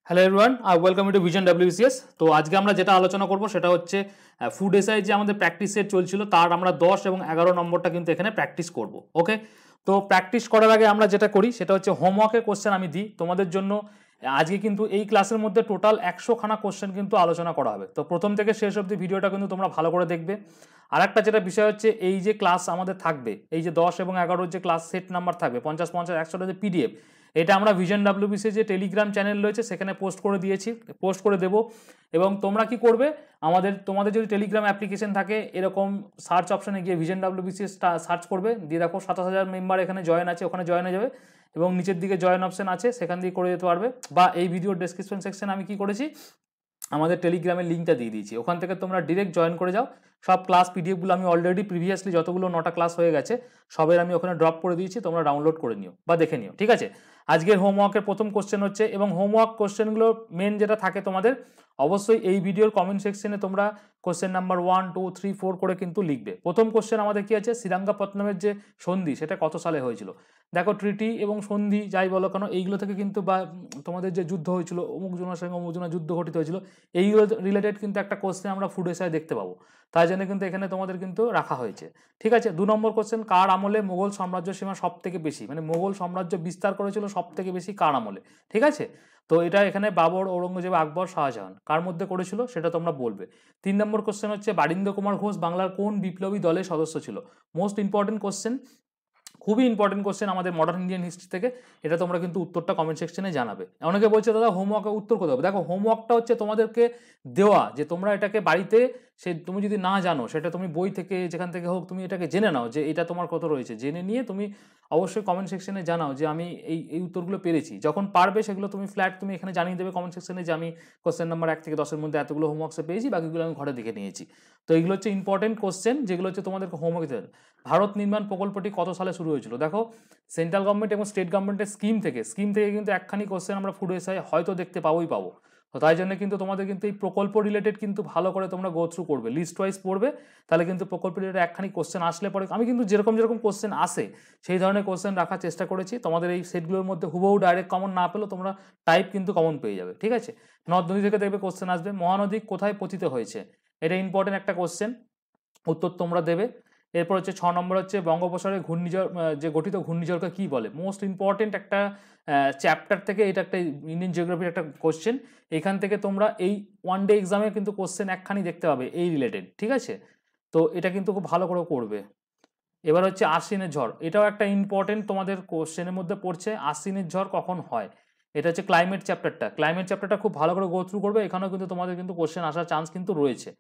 Hello everyone, welcome to vision WBCS। তো আজকে আমরা যেটা আলোচনা করব সেটা হচ্ছে ফুড এসআই যে আমাদের প্র্যাকটিস সেট চলছিল তার আমরা 10 এবং 11 নম্বরটা কিন্তু এখানে প্র্যাকটিস করব। ওকে, তো প্র্যাকটিস করার আগে আমরা যেটা করি সেটা হচ্ছে হোমওয়ার্কের কোশ্চেন আমি দিই তোমাদের জন্য। আজকে কিন্তু এই ক্লাসের মধ্যে টোটাল 100খানা কোশ্চেন কিন্তু আলোচনা করা হবে। তো প্রথম থেকে শেষ অবধি ভিডিওটা কিন্তু তোমরা ভালো করে দেখবে। আর একটা যেটা বিষয় হচ্ছে এই যে ক্লাস আমাদের থাকবে, এই যে 10 এবং 11 যে ক্লাস সেট নাম্বার থাকবে 50 50 100টা যে পিডিএফ, এটা আমরা ভিশন WBCS যে টেলিগ্রাম চ্যানেল রয়েছে সেখানে পোস্ট করে দিয়েছি, পোস্ট করে দেবো। এবং তোমরা কি করবে, তোমাদের যদি টেলিগ্রাম অ্যাপ্লিকেশন থাকে এরকম সার্চ অপশনে গিয়ে ভিশন WBCS সার্চ করবে, দিয়ে দেখো 27,000 মেম্বার এখানে জয়েন আছে, ওখানে জয়েন হয়ে যাবে এবং নিচের দিকে জয়েন অপশন আছে, সেখান দিয়ে করে যেতে পারবে। বা এই ভিডিওর ডেসক্রিপশন সেকশনে আমি কি করেছি, আমাদের টেলিগ্রামের লিঙ্কটা দিয়ে দিয়েছি, ওখান থেকে তোমরা ডিরেক্ট জয়েন করে যাও। সব ক্লাস পিডিএফগুলো আমি অলরেডি প্রিভিয়াসলি যতগুলো 9টা ক্লাস হয়ে গেছে সবের আমি ওখানে ড্রপ করে দিয়েছি, তোমরা ডাউনলোড করে নিও বা দেখে নিও। ঠিক আছে, আজকের হোমওয়ার্কের প্রথম কোশ্চেন হচ্ছে, এবং হোমওয়ার্ক কোশ্চেনগুলো মেন যেটা থাকে তোমাদের, অবশ্যই এই ভিডিওর কমেন্ট সেকশনে তোমরা কোশ্চেন নাম্বার 1 2 3 4 করে কিন্তু লিখবে। প্রথম কোশ্চেন আমাদের কি আছে, শ্রীরঙ্গপত্তনমের যে সন্ধি সেটা কত সালে হয়েছিল। দেখো ট্রিটি এবং সন্ধি যাই বলো কেন এইগুলো থেকে কিন্তু, বা তোমাদের যে যুদ্ধ হয়েছিল অমুক জনের সঙ্গে অমুক জনের যুদ্ধ ঘটিত হয়েছিল, এইগুলো রিলেটেড কিন্তু একটা কোশ্চেন আমরা ফুড এসআই দেখতে পাবো, তাই জন্য কিন্তু এখানে তোমাদের কিন্তু রাখা হয়েছে। ঠিক আছে, 2 নম্বর কোশ্চেন, কার আমলে মোগল সাম্রাজ্য সীমা সব থেকে বেশি, মানে মোগল সাম্রাজ্য বিস্তার করেছিল সব থেকে বেশি কার আমলে। ঠিক আছে, তো এটা এখানে বাবর, ঔরঙ্গজেব, আকবর, শাহজাহান কার মধ্যে করেছিল সেটা তোমরা বলবে। 3 নম্বর কোশ্চেন হচ্ছে, বারিন্দ্র কুমার ঘোষ বাংলার কোন বিপ্লবী দলের সদস্য ছিল। মোস্ট ইম্পর্টেন্ট কোশ্চেন, খুবই ইম্পর্টেন্ট কোশ্চেন আমাদের মডার্ন ইন্ডিয়ান হিস্ট্রি থেকে। এটা তোমরা কিন্তু উত্তরটা কমেন্ট সেকশনে জানাবে। অনেকে বলছে দাদা হোমওয়ার্কের উত্তর কোথাও হবে। দেখো হোমওয়ার্কটা হচ্ছে তোমাদেরকে দেওয়া, যে তোমরা এটাকে বাড়িতে, সে তুমি যদি না জানো সেটা তুমি বই থেকে যেখান থেকে হোক তুমি এটাকে জেনে নাও যে এটা তোমার কত রয়েছে, জেনে নিয়ে তুমি অবশ্যই কমেন্ট সেকশনে জানাও যে আমি এই এই উত্তরগুলো পেরেছি। যখন পারবে সেগুলো তুমি ফ্ল্যাট তুমি এখানে জানিয়ে দেবে কমেন্ট সেকশনে যে আমি কোশ্চেন নাম্বার 1 থেকে 10-এর মধ্যে এতগুলো হোমওয়ার্কসে পেয়েছি, বাকিগুলো আমি ঘরে দেখে নিয়েছি। তো এইগুলো হচ্ছে ইম্পর্টেন্ট কোশ্চেন যেগুলো হচ্ছে তোমাদেরকে হোমওয়ার্ক দিতে হবে। ভারত নির্মাণ প্রকল্পটি কত সালে শুরু হয়েছিল। দেখো সেন্ট্রাল গভর্নমেন্ট এবং স্টেট গভর্নমেন্টের স্কিম থেকে কিন্তু একখানি কোশ্চেন আমরা ফুড এসআই হয়তো দেখতে পাবো। তো তাই জন্য কিন্তু তোমাদের কিন্তু এই প্রকল্প রিলেটেড কিন্তু ভালো করে তোমরা গো থ্রু করবে, লিস্ট ওয়াইজ পড়বে, তাহলে কিন্তু প্রকল্প রিলেটেড একখানি কোশ্চেন আসলে পরে আমি কিন্তু যেরকম যেরকম কোশ্চেন আসে সেই ধরনের কোশ্চেন রাখার চেষ্টা করেছি। তোমাদের এই সেটগুলোর মধ্যে হুবহু ডাইরেক্ট কমন না পেলেও তোমরা টাইপ কিন্তু কমন পেয়ে যাবে। ঠিক আছে, নদ নদী থেকে দেখবে কোশ্চেন আসবে, মহানদী কোথায় পতিত হয়েছে, এটা ইম্পর্টেন্ট একটা কোশ্চেন, উত্তর তোমরা দেবে। এরপর হচ্ছে 6 নম্বর হচ্ছে, বঙ্গোপসাগরে ঘূর্ণিঝড় যে গঠিত ঘূর্ণিঝড়কে কি বলে। মোস্ট ইম্পর্টেন্ট একটা চ্যাপ্টার থেকে, এটা একটা ইন্ডিয়ান জিওগ্রাফির একটা কোশ্চেন। এখান থেকে তোমরা এই ওয়ান ডে এক্সামে কিন্তু কোশ্চেন একখানি দেখতে পাবে এই রিলেটেড। ঠিক আছে, তো এটা কিন্তু খুব ভালো করে করবে। এবার হচ্ছে আশ্বিনের ঝড়, এটাও একটা ইম্পর্টেন্ট তোমাদের কোশ্চেনের মধ্যে পড়ছে, আশ্বিনের ঝড় কখন হয়। এটা হচ্ছে ক্লাইমেট চ্যাপ্টারটা খুব ভালো করে গো থ্রু করবে, এখানেও কিন্তু তোমাদের কিন্তু কোশ্চেন আসার চান্স কিন্তু রয়েছে।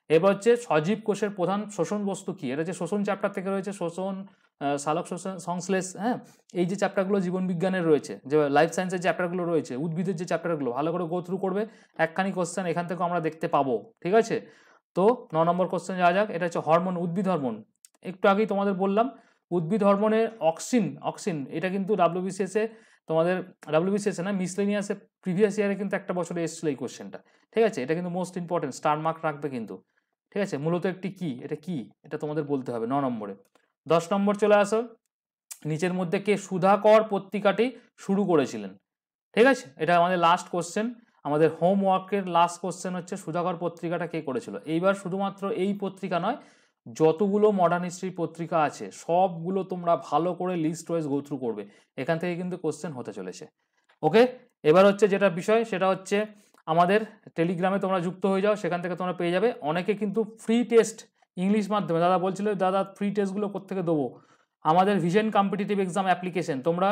এবার হচ্ছে সজীব কোষের প্রধান শোষণ বস্তু কি, এটা যে শোষণ চ্যাপ্টার থেকে রয়েছে, শোষণ, সালোক শোষণ, সংশ্লেষ, হ্যাঁ, এই যে চ্যাপ্টারগুলো জীবন বিজ্ঞানের রয়েছে, যে লাইফ সায়েন্সের চ্যাপ্টারগুলো রয়েছে, উদ্ভিদের যে চ্যাপ্টারগুলো ভালো করে গো থ্রু করবে, একখানি কোশ্চেন এখান থেকে আমরা দেখতে পাবো। ঠিক আছে, তো 9 নম্বর কোশ্চেন যাওয়া যাক, এটা হচ্ছে হরমোন, উদ্ভিদ হরমোন। একটু আগেই তোমাদের বললাম উদ্ভিদ হরমোনের অক্সিন এটা কিন্তু ডাব্লিউবিসিএসে তোমাদের, ডাব্লিউবিসিএসে না মিসলেনিয়াসে প্রিভিয়াস ইয়ারে কিন্তু একটা বছরে এসেছিল এই কোশ্চেনটা। ঠিক আছে, এটা কিন্তু মোস্ট ইম্পর্টেন্ট, স্টার মার্ক রাখবে কিন্তু। ঠিক আছে, মূলত একটি কি, এটা কি, এটা তোমাদের বলতে হবে 9 নম্বরে। 10 নম্বর চলে আসো, নিচের মধ্যে কে সুধাকর পত্রিকাটি শুরু করেছিলেন। ঠিক আছে, এটা আমাদের লাস্ট কোশ্চেন, আমাদের হোমওয়ার্কের লাস্ট কোশ্চেন হচ্ছে সুধাকর পত্রিকাটা কে করেছিল। এইবার শুধুমাত্র এই পত্রিকা নয়, যতগুলো মডার্ন হিস্ট্রি পত্রিকা আছে সবগুলো তোমরা ভালো করে লিস্ট ওয়াইজ গো থ্রু করবে, এখান থেকে কিন্তু কোশ্চেন হতে চলেছে। ওকে, এবার হচ্ছে যেটা বিষয় সেটা হচ্ছে আমাদের টেলিগ্রামে তোমরা যুক্ত হয়ে যাও, সেখান থেকে তোমরা পেয়ে যাবে। অনেকে কিন্তু ফ্রি টেস্ট ইংলিশ মাধ্যমে, দাদা বলছিল দাদা ফ্রি টেস্টগুলো কোত্থেকে দেবো, আমাদের ভিশন কম্পিটিটিভ এক্সাম অ্যাপ্লিকেশন, তোমরা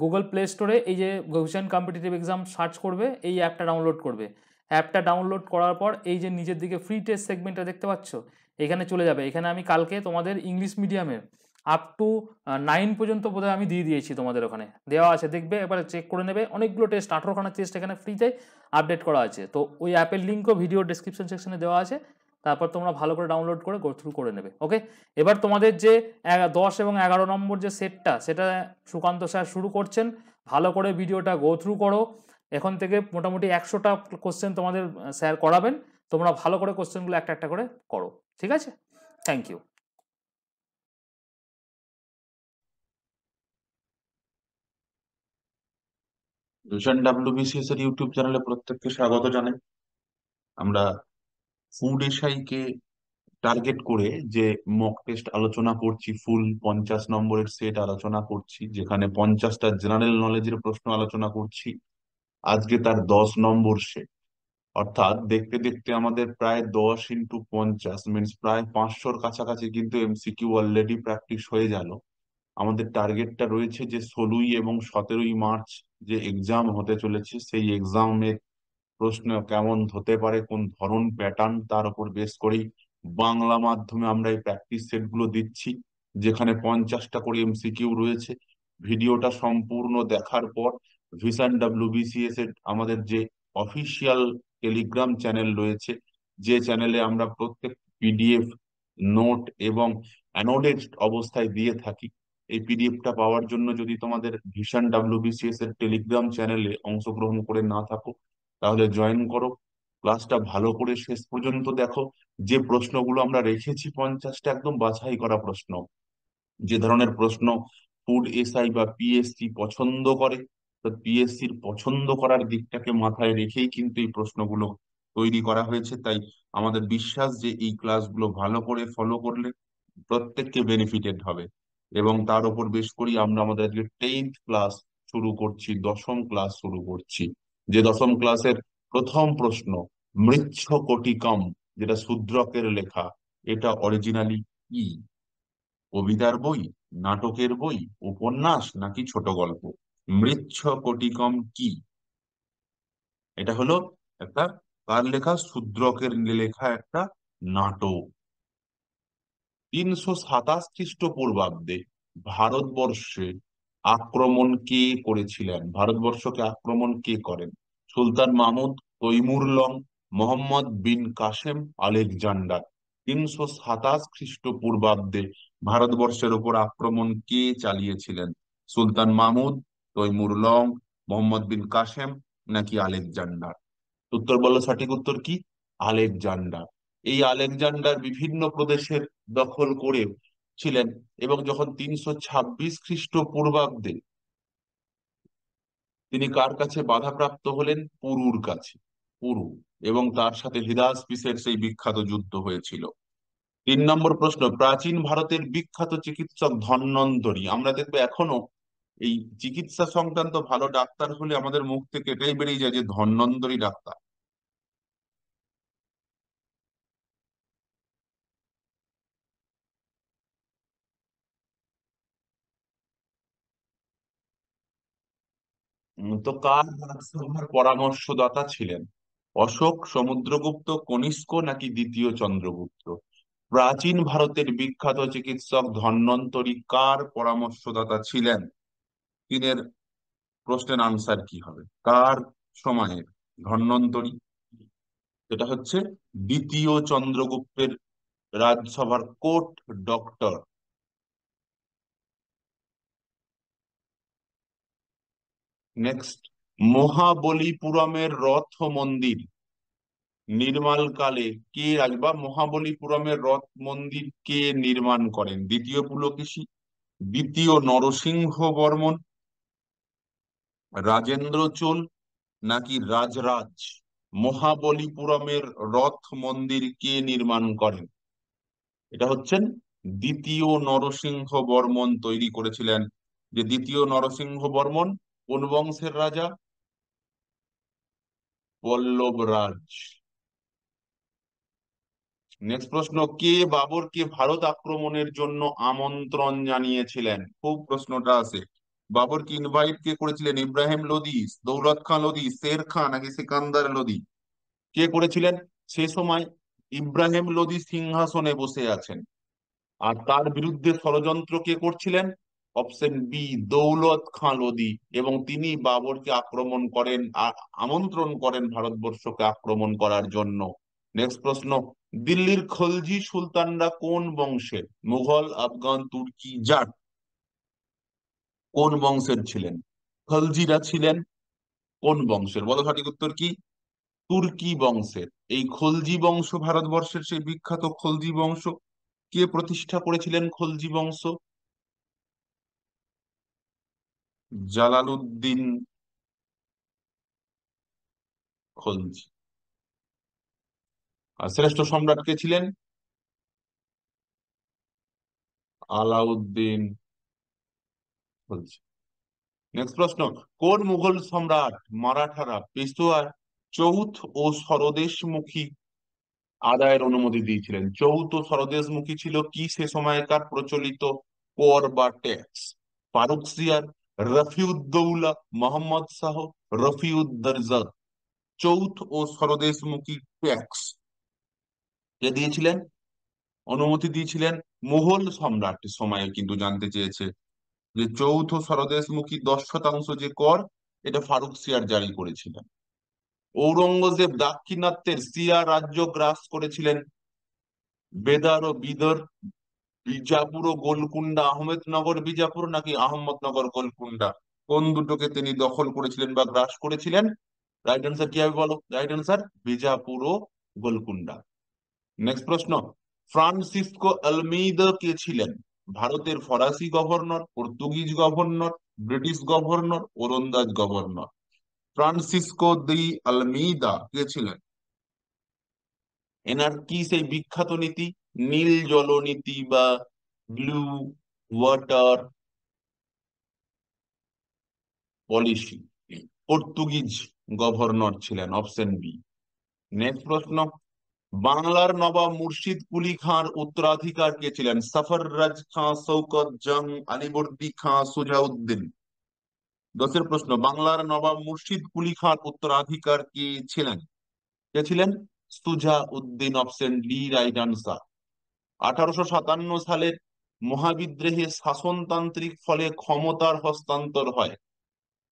গুগল প্লে স্টোরে এই যে ভিশন কম্পিটিটিভ এক্সাম সার্চ করবে, এই অ্যাপটা ডাউনলোড করবে। অ্যাপটা ডাউনলোড করার পর এই যে নিজের দিকে ফ্রি টেস্ট সেগমেন্টটা দেখতে পাচ্ছ, এখানে চলে যাবে। এখানে আমি কালকে তোমাদের ইংলিশ মিডিয়ামের আপ টু 9 পর্যন্ত বোধহয় আমি দিয়ে দিয়েছি, তোমাদের ওখানে দেওয়া আছে, দেখবে এবারে চেক করে নেবে। অনেকগুলো টেস্ট, 18খানা টেস্ট এখানে ফ্রিতে আপডেট করা আছে। তো ওই অ্যাপের লিঙ্কও ভিডিও ডেসক্রিপশন সেকশনে দেওয়া আছে, তারপর তোমরা ভালো করে ডাউনলোড করে গো থ্রু করে নেবে। ওকে, এবার তোমাদের যে 10 এবং 11 নম্বর যে সেটটা, সেটা সুকান্ত স্যার শুরু করছেন। ভালো করে ভিডিওটা গো থ্রু করো। এখন থেকে মোটামুটি 100টা কোশ্চেন তোমাদের স্যার করাবেন, তোমরা ভালো করে কোশ্চেনগুলো একটা একটা করে করো। ঠিক আছে, থ্যাংক ইউ। ভিশন ডাব্লিউবিসিএস এর ইউটিউব চ্যানেলে প্রত্যেককে স্বাগত জানাই। আমরা ফুড এসআই কে টার্গেট করে যে মক টেস্ট আলোচনা করছি, ফুল 50 নম্বরের সেট আলোচনা করছি, যেখানে 50টা জেনারেল নলেজের প্রশ্ন আলোচনা করছি। আজকে তার 10 নম্বর সেট, অর্থাৎ দেখতে দেখতে আমাদের প্রায় 10 × 50 মিনস প্রায় 500-র কাছাকাছি কিন্তু এমসিকিউ অলরেডি প্র্যাকটিস হয়ে গেল। আমাদের টার্গেটটা রয়েছে যে 16ই এবং 17ই মার্চ যে এক্সাম হতে চলেছে, সেই এক্সামের প্রশ্ন কেমন হতে পারে, কোন ধরন প্যাটার্ন, তার উপর বেস করেই বাংলা মাধ্যমে আমরা এই প্র্যাকটিস সেট গুলো দিচ্ছি, যেখানে 50টা করে এমসিকিউ রয়েছে। ভিডিওটা সম্পূর্ণ দেখার পর ভিশন ডাব্লিউবিসিএস এর আমাদের যে অফিসিয়াল টেলিগ্রাম চ্যানেল রয়েছে, যে চ্যানেলে আমরা প্রত্যেক পিডিএফ, নোট এবং অ্যানোডেড অবস্থায় দিয়ে থাকি, এই পিডিএফটা পাওয়ার জন্য যদি তোমাদের ভিশন ডাব্লিউবিসিএস এর টেলিগ্রাম চ্যানেলে অংশগ্রহণ করে না থাকো, তাহলে জয়েন করো। ক্লাসটা ভালো করে শেষ পর্যন্ত দেখো। যে প্রশ্নগুলো আমরা রেখেছি 50টা একদম বাছাই করা প্রশ্ন, যে ধরনের প্রশ্ন ফুড এসআই বা পিএসসি পছন্দ করে, তো পিএসসির পছন্দ করার দিকটাকে মাথায় রেখেই কিন্তু এই প্রশ্নগুলো তৈরি করা হয়েছে। তাই আমাদের বিশ্বাস যে এই ক্লাসগুলো ভালো করে ফলো করলে প্রত্যেককে বেনিফিটেড হবে। এবং তার উপর বেশ করি আমরা আমাদের আজকে 10th ক্লাস শুরু করছি, 10ম ক্লাস শুরু করছি। যে 10ম ক্লাসের প্রথম প্রশ্ন, মৃচ্ছকটিকম, যেটা শূদ্রকের লেখা, এটা অরিজিনালি কি? কবিতার বই, নাটকের বই, উপন্যাস নাকি ছোট গল্প? মৃচ্ছকটিকম কি? এটা হলো একটা কার লেখা? শূদ্রকের লেখা একটা নাটক। 327 খ্রিস্টপূর্বাব্দে ভারতবর্ষে আক্রমণ কে করেছিলেন? ভারতবর্ষকে আক্রমণ কে করেন? সুলতান মাহমুদ, তৈমুর লং, মোহাম্মদ বিন কাসেম, আলেকজান্ডার। 327 খ্রিস্টপূর্বাব্দে ভারতবর্ষের উপর আক্রমণ কে চালিয়েছিলেন? সুলতান মাহমুদ, তৈমুর লং, মোহাম্মদ বিন কাসেম নাকি আলেকজান্ডার? উত্তর বললো, সঠিক উত্তর কি? আলেকজান্ডার। এই আলেকজান্ডার বিভিন্ন প্রদেশের দখল করে ছিলেন, এবং যখন 326 খ্রিস্টপূর্বাব্দে তিনি কার কাছে বাধাপ্রাপ্ত হলেন? পুরুর কাছে। পুরু, এবং তার সাথে হিদাসপিসের সেই বিখ্যাত যুদ্ধ হয়েছিল। 3 নম্বর প্রশ্ন, প্রাচীন ভারতের বিখ্যাত চিকিৎসক ধন্বন্তরী। আমরা দেখবো এখনো এই চিকিৎসা সংক্রান্ত ভালো ডাক্তার হলে আমাদের মুখ থেকে এটাই বেরিয়ে যায় যে ধন্বন্তরী ডাক্তার। তো কার রাজসভার পরামর্শদাতা ছিলেন? অশোক, সমুদ্রগুপ্ত, কনিষ্ক নাকি দ্বিতীয় চন্দ্রগুপ্ত? প্রাচীন ভারতের বিখ্যাত চিকিৎসক ধন্বন্তরী কার পরামর্শদাতা ছিলেন? তিনের প্রশ্নের আনসার কি হবে? কার সময়ের ধন্বন্তরী? এটা হচ্ছে দ্বিতীয় চন্দ্রগুপ্তের রাজসভার কোর্ট ডক্টর। নেক্সট, মহাবলীপুরমের রথ মন্দির নির্মাণকালে কে বা মহাবলীপুরমের রথ মন্দির কে নির্মাণ করেন? দ্বিতীয় পুলকেশী, দ্বিতীয় নরসিংহ বর্মন, রাজেন্দ্র চোল নাকি রাজরাজ? মহাবলীপুরমের রথ মন্দির কে নির্মাণ করেন? এটা হচ্ছেন দ্বিতীয় নরসিংহ বর্মন তৈরি করেছিলেন। যে দ্বিতীয় নরসিংহ বর্মন কোন বংশের রাজা? পল্লব রাজ। নেক্সট প্রশ্ন, কে বাবরকে ভারত আক্রমণের জন্য আমন্ত্রণ জানিয়েছিলেন? খুব প্রশ্নটা আছে। বাবরকে ইনভাইট কে করেছিলেন? ইব্রাহিম লোদি, দৌলত খান লোদি, শের খান নাকি সিকান্দার লোদি? কে করেছিলেন? সে সময় ইব্রাহিম লোদি সিংহাসনে বসে আছেন, আর তার বিরুদ্ধে ষড়যন্ত্র কে করছিলেন? অপশন বি, দৌলত খাঁ লোদি। এবং তিনি বাবরকে আক্রমণ করেন, আমন্ত্রণ করেন ভারতবর্ষকে আক্রমণ করার জন্য। নেক্সট প্রশ্ন, দিল্লির খলজি সুলতানরা কোন বংশের? মুঘল, আফগান, তুর্কি, জাট? কোন বংশের ছিলেন? খলজিরা ছিলেন কোন বংশের? বলো সঠিক উত্তর কি? তুর্কি বংশের। এই খলজি বংশ, ভারতবর্ষের সেই বিখ্যাত খলজি বংশ, কে প্রতিষ্ঠা করেছিলেন খলজি বংশ? জালালউদ্দিন খলজি। আর শ্রেষ্ঠ সম্রাট কে ছিলেন? আলাউদ্দিন খলজি। নেক্সট প্রশ্ন, কোন মুঘল সম্রাট মারাঠারা পেশোয়ার চৌথ ও স্বরদেশমুখী আদায়ের অনুমতি দিয়েছিলেন? চৌথ ও স্বরদেশমুখী ছিল কি সে সময়কার প্রচলিত কর বা ট্যাক্স? ফারুকসিয়ার, রফিউদ্দৌলা, মোহাম্মদ শাহ, রফিউদ্দর্জা। চৌথ ও স্বরদেশমুখী ট্যাক্স কে দিয়েছিলেন, অনুমতি দিয়েছিলেন? মুঘল সম্রাট সময়ে কিন্তু জানতে চেয়েছে যে চৌথ স্বরদেশমুখী 10% যে কর, এটা ফারুকসিয়ার জারি করেছিলেন। ঔরঙ্গজেব দাক্ষিণাত্যের সিয়া রাজ্য গ্রাস করেছিলেন। বেদার ও বিদর, বিজাপুর ও গোলকুন্ডা, আহমেদনগর বিজাপুর নাকি আহমদনগর গোলকুন্ডা, কোন দুটোকে তিনি দখল করেছিলেন বা গ্রাস করেছিলেন? রাইট অ্যান্সার কি হবে বলো? রাইট অ্যান্সার বিজাপুর ও গোলকুন্ডা। নেক্সট প্রশ্ন, ফ্রান্সিসকো আলমেইদা কে ছিলেন? ভারতের ফরাসি governor, Portuguese governor, British governor, ওলন্দাজ গভর্নর? ফ্রান্সিসকো দি আলমেইদা কে ছিলেন? এনার কি সেই বিখ্যাত নীতি, নীল জল নীতি বা blue water policy? Portuguese governor ছিলেন, অপশন বি। নেক্সট প্রশ্ন, বাংলার নবাব মুর্শিদ কুলি খাঁর উত্তরাধিকার কে ছিলেন? সফররাজ খাঁ, শৌকত জং, আলীবর্দী খাঁ, সুজাউদ্দিন? 10 প্রশ্ন, বাংলার নবাব মুর্শিদ কুলি খাঁর উত্তরাধিকার কে ছিলেন? কে ছিলেন? Sujauddin, option D right answer. 1857 সালের মহাবিদ্রোহে শাসনতান্ত্রিক ফলে ক্ষমতার হস্তান্তর হয়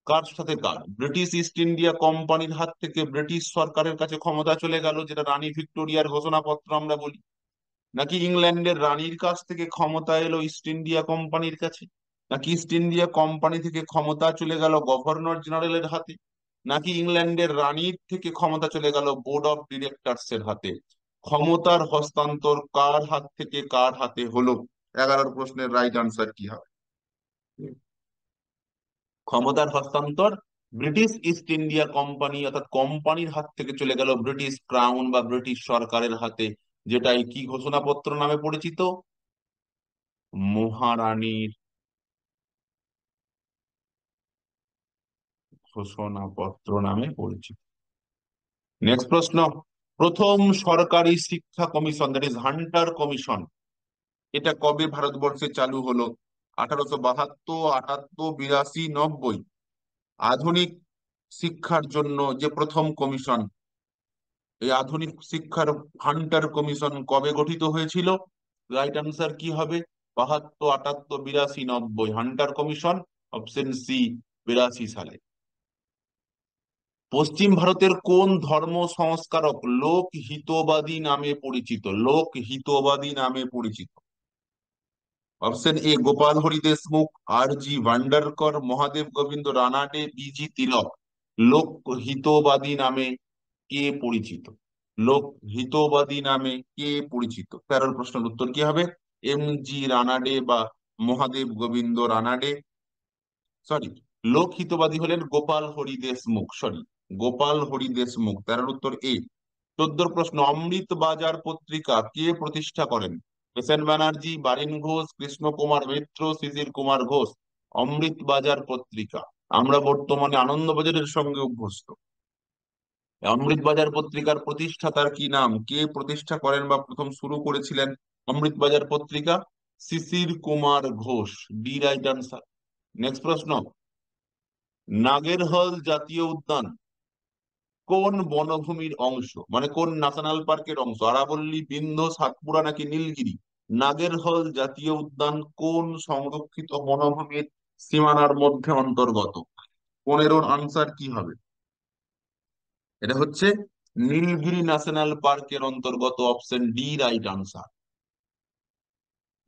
কার সাথে কার? ব্রিটিশ ইস্ট ইন্ডিয়া কোম্পানির হাত থেকে ব্রিটিশ সরকারের কাছে ক্ষমতা চলে গেল, যেটা রানী ভিক্টোরিয়ার ঘোষণাপত্র আমরা বলি, নাকি ইংল্যান্ডের রানীর কাছ থেকে ক্ষমতা এলো ইস্ট ইন্ডিয়া কোম্পানির কাছে, নাকি ইস্ট ইন্ডিয়া কোম্পানি থেকে ক্ষমতা চলে গেল গভর্নর জেনারেলের হাতে, নাকি ইংল্যান্ডের রানীর থেকে ক্ষমতা চলে গেল বোর্ড অফ ডিরেক্টরস এর হাতে? ক্ষমতার হস্তান্তর কার হাত থেকে কার হাতে হলো? 11 প্রশ্নের রাইট আনসার কি হবে? ক্ষমতার হস্তান্তর ব্রিটিশ ইস্ট ইন্ডিয়া কোম্পানি অর্থাৎ কোম্পানির হাত থেকে চলে গেল ব্রিটিশ ক্রাউন বা ব্রিটিশ সরকারের হাতে, যেটাই কি ঘোষণাপত্র নামে পরিচিত? মহারানীর ঘোষণাপত্র নামে পরিচিত। নেক্সট প্রশ্ন, প্রথম সরকারি শিক্ষা commission, that is Hunter commission, এটা কবে ভারতবর্ষে চালু হলো? 1872, 78, 82, 90? আধুনিক শিক্ষার জন্য যে প্রথম কমিশন, এই আধুনিক শিক্ষার হান্টার কমিশন কবে গঠিত হয়েছিল? রাইট আনসার কি হবে? 72, 78, 82, 90? হান্টার কমিশন, অপশন সি, 82 সালে। পশ্চিম ভারতের কোন ধর্ম সংস্কারক লোক হিতবাদী নামে পরিচিত? লোক হিতবাদী নামে পরিচিত? Option A Gopal Hari Deshmukh, R G Bhandarkar, Mahadev Govind Ranade, BG Tilak. Lok হিতবাদী নামে কে পরিচিত? লোক হিতবাদী নামে কে পরিচিত? 13 প্রশ্নের উত্তর কি হবে? এম জি রানাডে বা মহাদেব গোবিন্দ রানাডে। সরি, লোক হিতবাদী হলেন গোপাল হরি দেশমুখ, সরি, গোপাল হরি দেশমুখ। 13 উত্তর এ। 14 প্রশ্ন, অমৃত বাজার পত্রিকা কে প্রতিষ্ঠা করেন? এস এন ব্যানার্জি, বারিন ঘোষ, কৃষ্ণ কুমার মিত্র, শিশির কুমার ঘোষ? অমৃত বাজার পত্রিকা, আমরা বর্তমানে আনন্দবাজারের সঙ্গে অভ্যস্ত। অমৃত বাজার পত্রিকার প্রতিষ্ঠাতার কি নাম? কে প্রতিষ্ঠা করেন বা প্রথম শুরু করেছিলেন Amrita Bazar Patrika? Sisir Kumar Ghosh, D right answer. Next প্রশ্ন, নাগেরহল জাতীয় উদ্যান কোন বনভূমির অংশ, মানে কোন ন্যাশনাল পার্কের অংশ? আরাবল্লী, বিন্ধ্য, সাতপুরা নাকি নীলগিরি? নাগেরহল জাতীয় উদ্যান কোন সংরক্ষিত বনভূমির সীমানার মধ্যে অন্তর্গত? 15 আনসার কি হবে? এটা হচ্ছে নীলগিরি ন্যাশনাল পার্কের অন্তর্গত, option D right answer.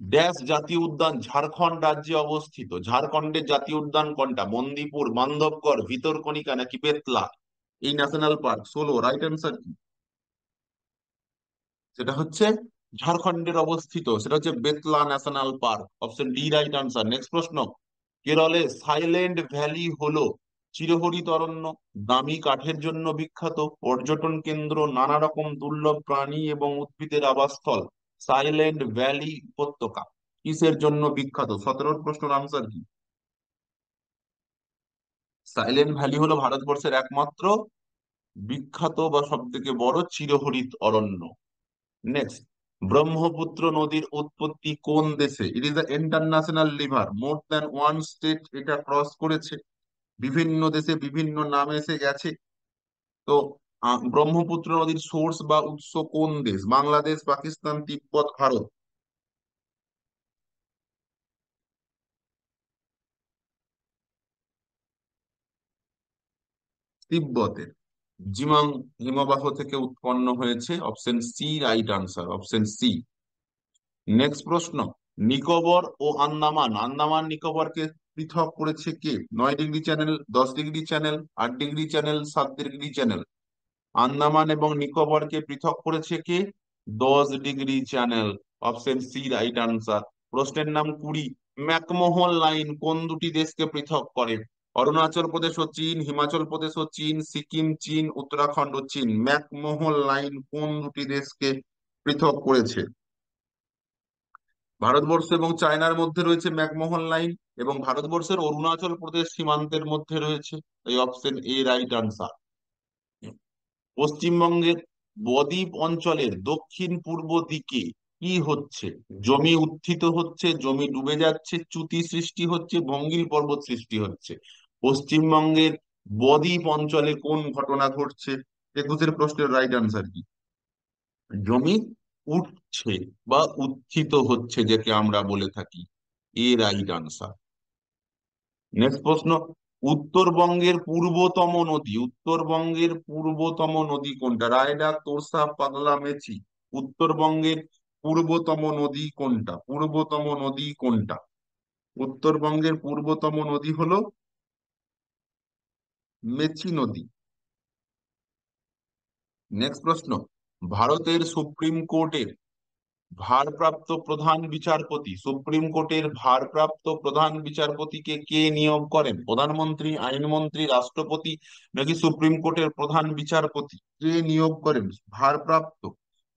Dash জাতীয় উদ্যান ঝাড়খণ্ড রাজ্যে অবস্থিত? ঝাড়খণ্ডের জাতীয় উদ্যান কোনটা? মন্দিপুর, বান্ধবগড়, ভিতরকণিকা নাকি বেতলা? এই ন্যাশনাল পার্ক 16, রাইট আনসার কি? সেটা হচ্ছে ঝাড়খণ্ডের অবস্থিত, সেটা হচ্ছে Betla national park, option D right answer. Next প্রশ্ন, কেরলে সাইলেন্ট ভ্যালি হলো চিরহরিত অরণ্য, দামি কাঠের জন্য বিখ্যাত, পর্যটন কেন্দ্র, নানা রকম দুর্লভ প্রাণী এবং উদ্ভিদের আবাসস্থল, সাইলেন্ট ভ্যালি উপত্যকা। কিসের জন্য বিখ্যাত? 17 প্রশ্নের আনসার কি? সাইলেন্ট ভ্যালি হলো ভারতবর্ষের একমাত্র বিখ্যাত বা সব থেকে বড় চিরহরিত অরণ্য। নেক্সট, ব্রহ্মপুত্র নদীর উৎপত্তি কোন দেশে? It is the international river, more than one state এটা ক্রস করেছে, বিভিন্ন দেশে বিভিন্ন নামে এসে গেছে। তো ব্রহ্মপুত্র নদীর সোর্স বা উৎস কোন দেশ? বাংলাদেশ, পাকিস্তান, তিব্বত, ভারত। তিব্বতের জিমাং হিমবাহ থেকে উৎপন্ন হয়েছে, option C right answer, option C. Next প্রশ্ন, নিকোবর ও আন্দামান, আন্দামান নিকোবরকে পৃথক করেছে কে? 9 degree channel, 10 degree channel, 8 degree channel, 7 degree channel. Andaman এবং নিকোবরকে পৃথক করেছে কে? 10 degree channel, option C right answer. প্রশ্নের নাম 20, ম্যাকমোহন লাইন কোন দুটি দেশকে পৃথক করে? অরুণাচল প্রদেশ ও চীন, হিমাচল প্রদেশ ও চীন, সিকিম চীন, উত্তরাখণ্ড ও চীন। ম্যাকমোহন লাইন কোন দুটি দেশকে পৃথক করেছে? ভারতবর্ষ এবং চায়নার মধ্যে রয়েছে ম্যাকমোহন লাইন, এবং ভারতবর্ষের অরুণাচল প্রদেশ সীমান্তের মধ্যে রয়েছে। এই অপশন এ রাইট আনসার। পশ্চিমবঙ্গের বদ্বীপ অঞ্চলের দক্ষিণ পূর্ব দিকে কি হচ্ছে? জমি উত্থিত হচ্ছে, জমি ডুবে যাচ্ছে, চ্যুতি সৃষ্টি হচ্ছে, ভঙ্গিল পর্বত সৃষ্টি হচ্ছে। পশ্চিমবঙ্গের বদ্বীপ অঞ্চলে কোন ঘটনা ঘটছে? 21 প্রশ্নের রাইট আনসার কি? জমি উঠছে বা উত্থিত হচ্ছে, যাকে আমরা বলে থাকি। এ রাইট আনসার। নেক্সট প্রশ্ন, উত্তরবঙ্গের পূর্বতম নদী, উত্তরবঙ্গের পূর্বতম নদী কোনটা? রায়ডাক, তোরসা, পাগলা, মেচি। উত্তরবঙ্গের পূর্বতম নদী কোনটা? পূর্বতম নদী কোনটা? উত্তরবঙ্গের পূর্বতম নদী হলো মেচি নদী। নেক্সট প্রশ্ন, ভারতের সুপ্রিম কোর্টের ভারপ্রাপ্ত প্রধান বিচারপতি, সুপ্রিম কোর্টের ভারপ্রাপ্ত প্রধান বিচারপতিকে কে নিয়োগ করেন? প্রধানমন্ত্রী, আইনমন্ত্রী, রাষ্ট্রপতি, নাকি সুপ্রিম কোর্টের প্রধান বিচারপতি? কে নিয়োগ করেন ভারপ্রাপ্ত?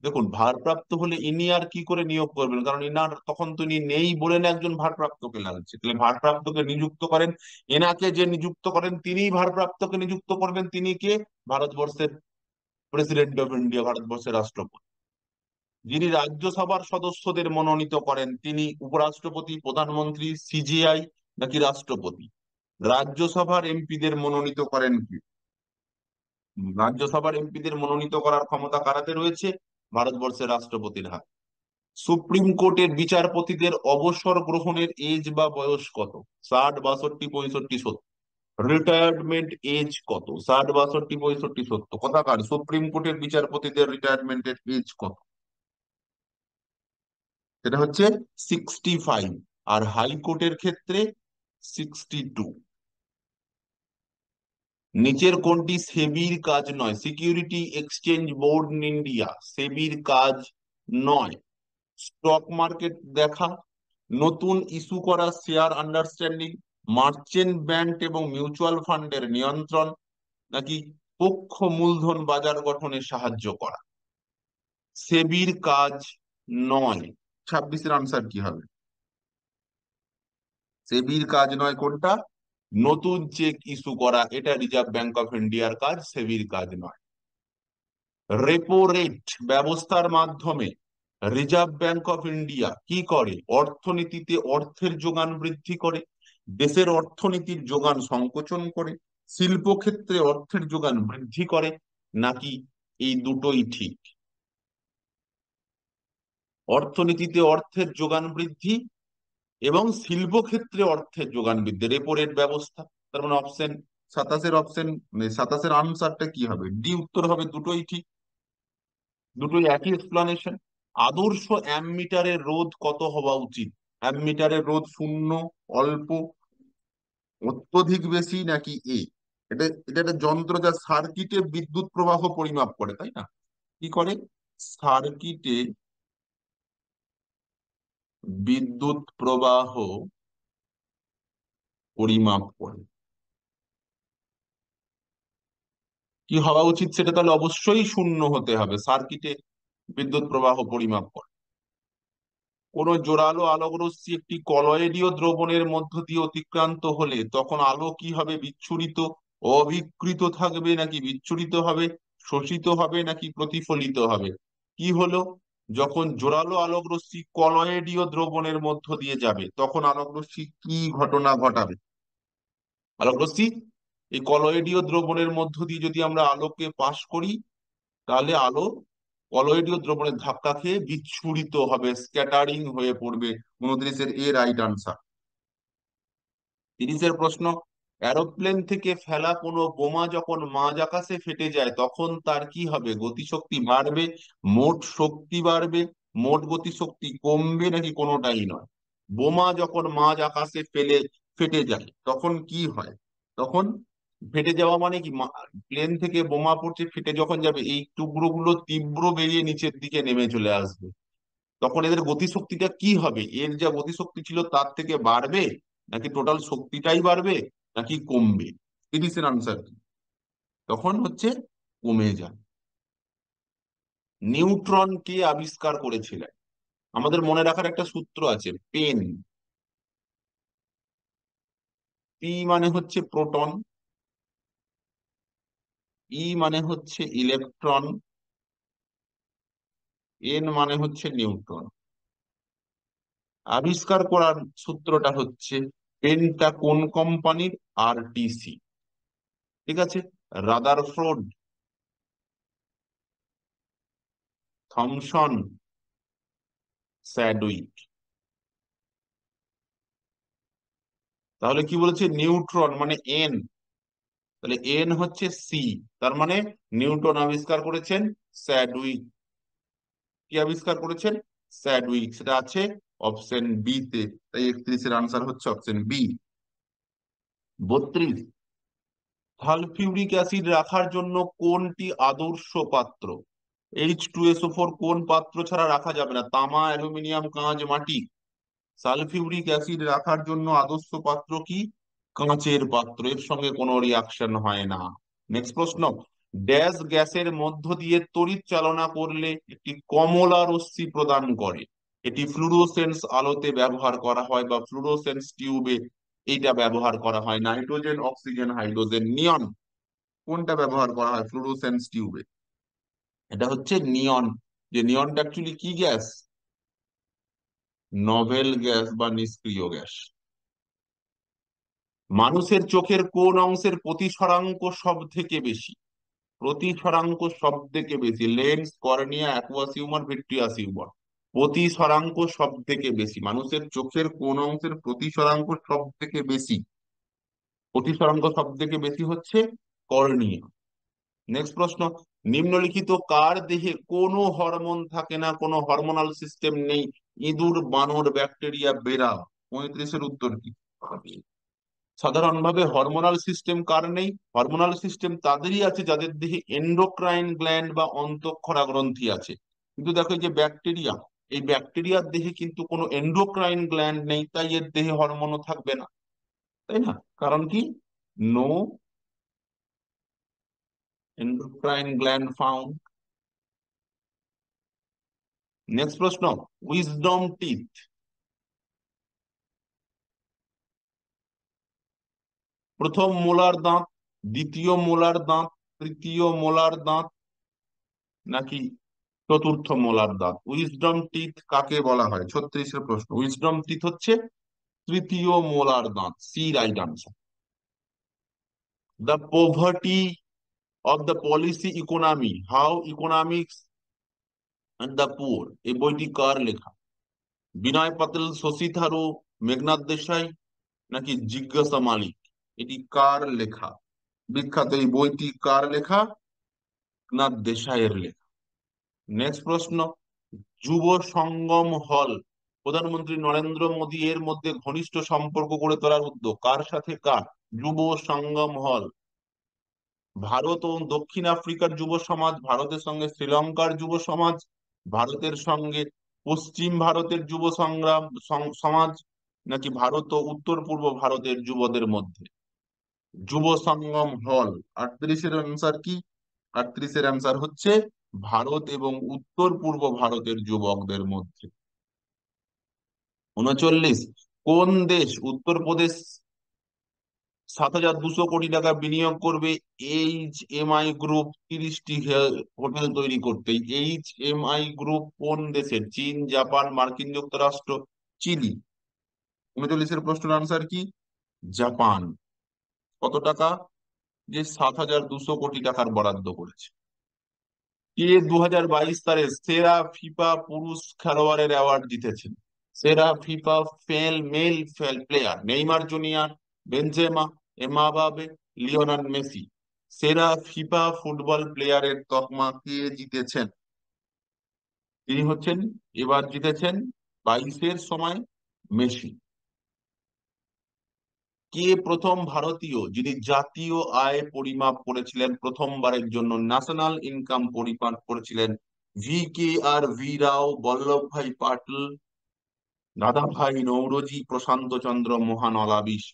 দেখুন, ভারপ্রাপ্ত হলে ইনি আর কি করে নিয়োগ করবেন, কারণ ইনার তখন তো ইনি নেই বলে না একজন ভারপ্রাপ্তকে লাগছে, তাহলে ভারপ্রাপ্তকে নিযুক্ত করেন। এনাকে যে নিযুক্ত করেন তিনিই ভারপ্রাপ্তকে নিযুক্ত করবেন। তিনি কে? ভারতবর্ষের প্রেসিডেন্ট অফ ইন্ডিয়া, ভারতবর্ষের রাষ্ট্রপতি। যিনি রাজ্যসভার সদস্যদের মনোনীত করেন তিনি উপরাষ্ট্রপতি, প্রধানমন্ত্রী, সিজিআই, নাকি রাষ্ট্রপতি? রাজ্যসভার এমপিদের মনোনীত করেন কি? রাজ্যসভার এমপিদের মনোনীত করার ক্ষমতা কারাতে রয়েছে? ভারতবর্ষের রাষ্ট্রপতির হাতে। সুপ্রিম কোর্টের বিচারপতিদের অবসর গ্রহণের এজ বা বয়স কত? 60, 62, 65, 70। রিটায়ারমেন্ট এজ কত? 60, 62, 65, 70। কথাকার সুপ্রিম কোর্টের বিচারপতিদের রিটায়ারমেন্টের এজ কত? সেটা হচ্ছে 65। আর হাইকোর্টের ক্ষেত্রে 62। নিচের কোনটি সেবির কাজ নয়? Security exchange board in India সেবির কাজ নয়। স্টক মার্কেট দেখা, নতুন ইস্যু করা শেয়ার আন্ডারস্ট্যান্ডিং, মার্চেন্ট ব্যাংক এবং মিউচুয়াল ফান্ডের নিয়ন্ত্রণ, নাকি পক্ষ মূলধন বাজার গঠনে সাহায্য করা? সেবির কাজ নয়। 26-এর আনসার কি হবে? সেবির কাজ নয় কোনটা? নতুন চেক ইস্যু করা, এটা রিজার্ভ ব্যাংক অফ ইন্ডিয়ার কাজ, সেবির কাজ নয়। রেপো রেট ব্যবস্থার মাধ্যমে রিজার্ভ ব্যাংক অফ ইন্ডিয়া কি করে? অর্থনীতিতে অর্থের যোগান বৃদ্ধি করে, দেশের অর্থনীতির যোগান সংকোচন করে, শিল্পক্ষেত্রে অর্থের যোগান বৃদ্ধি করে, নাকি এই দুটোই ঠিক? অর্থনীতিতে অর্থের যোগান বৃদ্ধি এবং শিল্পক্ষেত্রে অর্থের যোগান বৃদ্ধি, রেপো রেট ব্যবস্থা। তার মানে অপশন 27-এর অপশন 27-এর আনসারটা কি হবে? ডি উত্তর হবে, দুটোই ঠিক, দুটোই একই এক্সপ্লানেশন। আদর্শ অ্যামমিটারের রোধ কত হওয়া উচিত? অ্যামমিটারের রোধ 0, অল্প, অত্যধিক বেশি, নাকি এ? এটা এটা একটা যন্ত্র যা সার্কিটে বিদ্যুৎ প্রবাহ পরিমাপ করে, তাই না? কি করে? সার্কিটে বিদ্যুৎ প্রবাহ পরিমাপ করে। কি হওয়া উচিত সেটা তাহলে অবশ্যই শূন্য হতে হবে, সার্কিটে বিদ্যুৎ প্রবাহ পরিমাপ করে। কোন জোরালো আলোক রশ্মি একটি কলয়েডীয় দ্রবণের মধ্য দিয়ে অতিক্রান্ত হলে তখন আলো কি হবে? বিচ্ছুরিত, অবিকৃত থাকবে, নাকি বিচ্ছুরিত হবে, শোষিত হবে, নাকি প্রতিফলিত হবে? কি হলো? যখন জোরালো আলোক রশ্মি কলয়েডীয় দ্রবণের মধ্য দিয়ে যাবে তখন আলোক রশ্মি কি ঘটনা ঘটাবে? আলোক রশ্মি এই কলয়েডীয় দ্রবণের মধ্য দিয়ে যদি আমরা আলোকে পাস করি, তাহলে আলো কলয়েডীয় দ্রবণের ধাক্কা খেয়ে বিচ্ছুরিত হবে, স্ক্যাটারিং হয়ে পড়বে। 29-এর এ রাইট আনসার। 30-এর প্রশ্ন, এরোপ্লেন থেকে ফেলা কোনো বোমা যখন মাঝ আকাশে ফেটে যায় তখন তার কি হবে? গতিশক্তি বাড়বে, মোট শক্তি বাড়বে, মোট গতিশক্তি কমবে, নাকি কোনোটাই নয়? বোমা যখন মাঝ আকাশে ফেটে যায় তখন কি হয়? তখন ফেটে যাওয়া মানে কি, প্লেন থেকে বোমা পড়ছে, ফেটে যখন যাবে এই টুকরোগুলো তীব্র বেরিয়ে নিচের দিকে নেমে চলে আসবে। তখন এদের গতিশক্তিটা কি হবে? এর যা গতিশক্তি ছিল তার থেকে বাড়বে, নাকি টোটাল শক্তিটাই বাড়বে, নাকি কমবে? 30-এর আনসার কি? তখন হচ্ছে কমে যায়। নিউট্রন কে আবিষ্কার করেছিলেন? আমাদের মনে রাখার একটা সূত্র আছে, পেন। পি মানে হচ্ছে প্রোটন, ই মানে হচ্ছে ইলেকট্রন, এন মানে হচ্ছে নিউট্রন। আবিষ্কার করার সূত্রটা হচ্ছে, পেনটা কোন কোম্পানির? আরটিসি। ঠিক আছে, রাদারফোর্ড, থমসন, স্যাডউইক। তাহলে কি বলেছে? নিউট্রন মানে এন, তাহলে এন হচ্ছে সি। তার মানে নিউটন আবিষ্কার করেছেন স্যাডউইক। কি আবিষ্কার করেছেন? স্যাডউইক। সেটা আছে অপশন বি তে, তাই 31-এর আনসার হচ্ছে অপশন বি। 32, সালফিউরিক অ্যাসিড রাখার জন্য কোনটি আদর্শ পাত্র? H2SO4 কোন পাত্র ছাড়া রাখা যাবে না? তামা, অ্যালুমিনিয়াম, কাঁচ, মাটি। সালফিউরিক অ্যাসিড রাখার জন্য আদর্শ পাত্র কি? কাঁচের পাত্র, এর সঙ্গে কোনো রিয়াকশন হয় না। নেক্সট প্রশ্ন, ড্যাশ গ্যাসের মধ্য দিয়ে তড়িৎ চালনা করলে একটি কমলা রশ্মি প্রদান করে? এটি ফ্লুরোসেন্স আলোতে ব্যবহার করা হয় বা ফ্লুরোসেন্স টিউবে এইটা ব্যবহার করা হয়। নাইট্রোজেন, অক্সিজেন, হাইড্রোজেন, নিয়ন, কোনটা ব্যবহার করা হয় ফ্লুরোসেন্স টিউবে? এটা হচ্ছে নিয়ন। যে নিয়নটা অ্যাকচুয়ালি কি গ্যাস? নভেল গ্যাস বা নিষ্ক্রিয় গ্যাস। মানুষের চোখের কোন অংশের প্রতিসরাঙ্ক সব থেকে বেশি? প্রতিসরাঙ্ক সব থেকে বেশি lens, cornea, aqueous humour, vitreous humour. প্রতিসরাঙ্ক সব থেকে বেশি মানুষের চোখের কোন অংশের প্রতিসরাঙ্ক সব থেকে বেশি? প্রতিসরাঙ্ক সব থেকে বেশি হচ্ছে কর্নিয়া। নেক্সট প্রশ্ন, নিম্নলিখিত কার দেহে কোনো হরমোন থাকে না, কোনো হরমোনাল সিস্টেম নেই? ইঁদুর, বানর, ব্যাকটেরিয়া, বেড়াল। 35-এর উত্তর কি? সাধারণভাবে হরমোনাল সিস্টেম কার নেই? হরমোনাল সিস্টেম তাদেরই আছে যাদের দেহে এন্ডোক্রাইন গ্ল্যান্ড বা অন্তঃক্ষরা গ্রন্থি আছে। কিন্তু দেখো এই যে ব্যাকটেরিয়া, এই ব্যাকটেরিয়ার দেহে কিন্তু কোনো এন্ডোক্রাইন গ্ল্যান্ড নেই, তাই এর দেহে হরমোনও থাকবে না, তাই না? কারণ কি? No endocrine gland found. Next প্রশ্ন, উইজডম টিথ প্রথম মোলার দাঁত, দ্বিতীয় মোলার দাঁত, তৃতীয় মোলার দাঁত, নাকি চতুর্থ মোলার দাঁত? উইজডম টিথ কাকে বলা হয়? 36-এর প্রশ্ন। উইজডম টিথ হচ্ছে তৃতীয় মোলার দাঁত, C right answer. The poverty of the policy economy, how economics and the poor, এই বইটি কার লেখা? বিনয় পাতিল, শশী থারুর, মেঘনাদ দেশাই, নাকি জিজ্ঞাসা মালিক? এটি কার লেখা? বিখ্যাত এই বইটি কার লেখা? মেঘনাদ দেশাইয়ের লেখা। নেক্সট প্রশ্ন, যুব সঙ্গম হল প্রধানমন্ত্রী নরেন্দ্র মোদী এর মধ্যে ঘনিষ্ঠ সম্পর্ক গড়ে তোলার উদ্যোগ কার সাথে কার? যুব সঙ্গম হল ভারত ও দক্ষিণ আফ্রিকার যুব সমাজ, ভারতের সঙ্গে শ্রীলঙ্কার যুব সমাজ, ভারতের সঙ্গে পশ্চিম ভারতের যুব সংগ্রাম সমাজ, নাকি ভারত ও উত্তর পূর্ব ভারতের যুবদের মধ্যে? যুব সঙ্গম হল। 38-এর আনসার কি? 38-এর অ্যান্সার হচ্ছে ভারত এবং উত্তর পূর্ব ভারতের যুবকদের মধ্যে। 39, কোন দেশ উত্তরপ্রদেশ 7,200 কোটি টাকা বিনিয়োগ করবে HMI গ্রুপ 30টি হোটেল তৈরি করতে? HMI গ্রুপ কোন দেশের? চীন, জাপান, মার্কিন যুক্তরাষ্ট্র, চিলি? 39-এর প্রশ্নের আনসার কি? জাপান। কত টাকা? যে 7,200 কোটি টাকার বরাদ্দ করেছে। কে 2022 সালে সেরা ফিফা পুরুষ খেলোয়াড়ের অ্যাওয়ার্ড জিতেছেন? সেরা FIFA male player Neymar junior, Benzema, Mbappe, Lionel Messi. সেরা ফিফা ফুটবল প্লেয়ারের তকমা কে জিতেছেন? তিনি হচ্ছেন, এবার জিতেছেন 22-এর সময় মেসি। কে প্রথম ভারতীয় যিনি জাতীয় আয় পরিমাপ করেছিলেন? প্রথমবারের জন্য ন্যাশনাল ইনকাম পরিমাপ করেছিলেন। ভি রাও, বল্লভ ভাই পাটিল, দাদাভাই নৌরোজি, প্রশান্ত চন্দ্র মহানলাবিশ।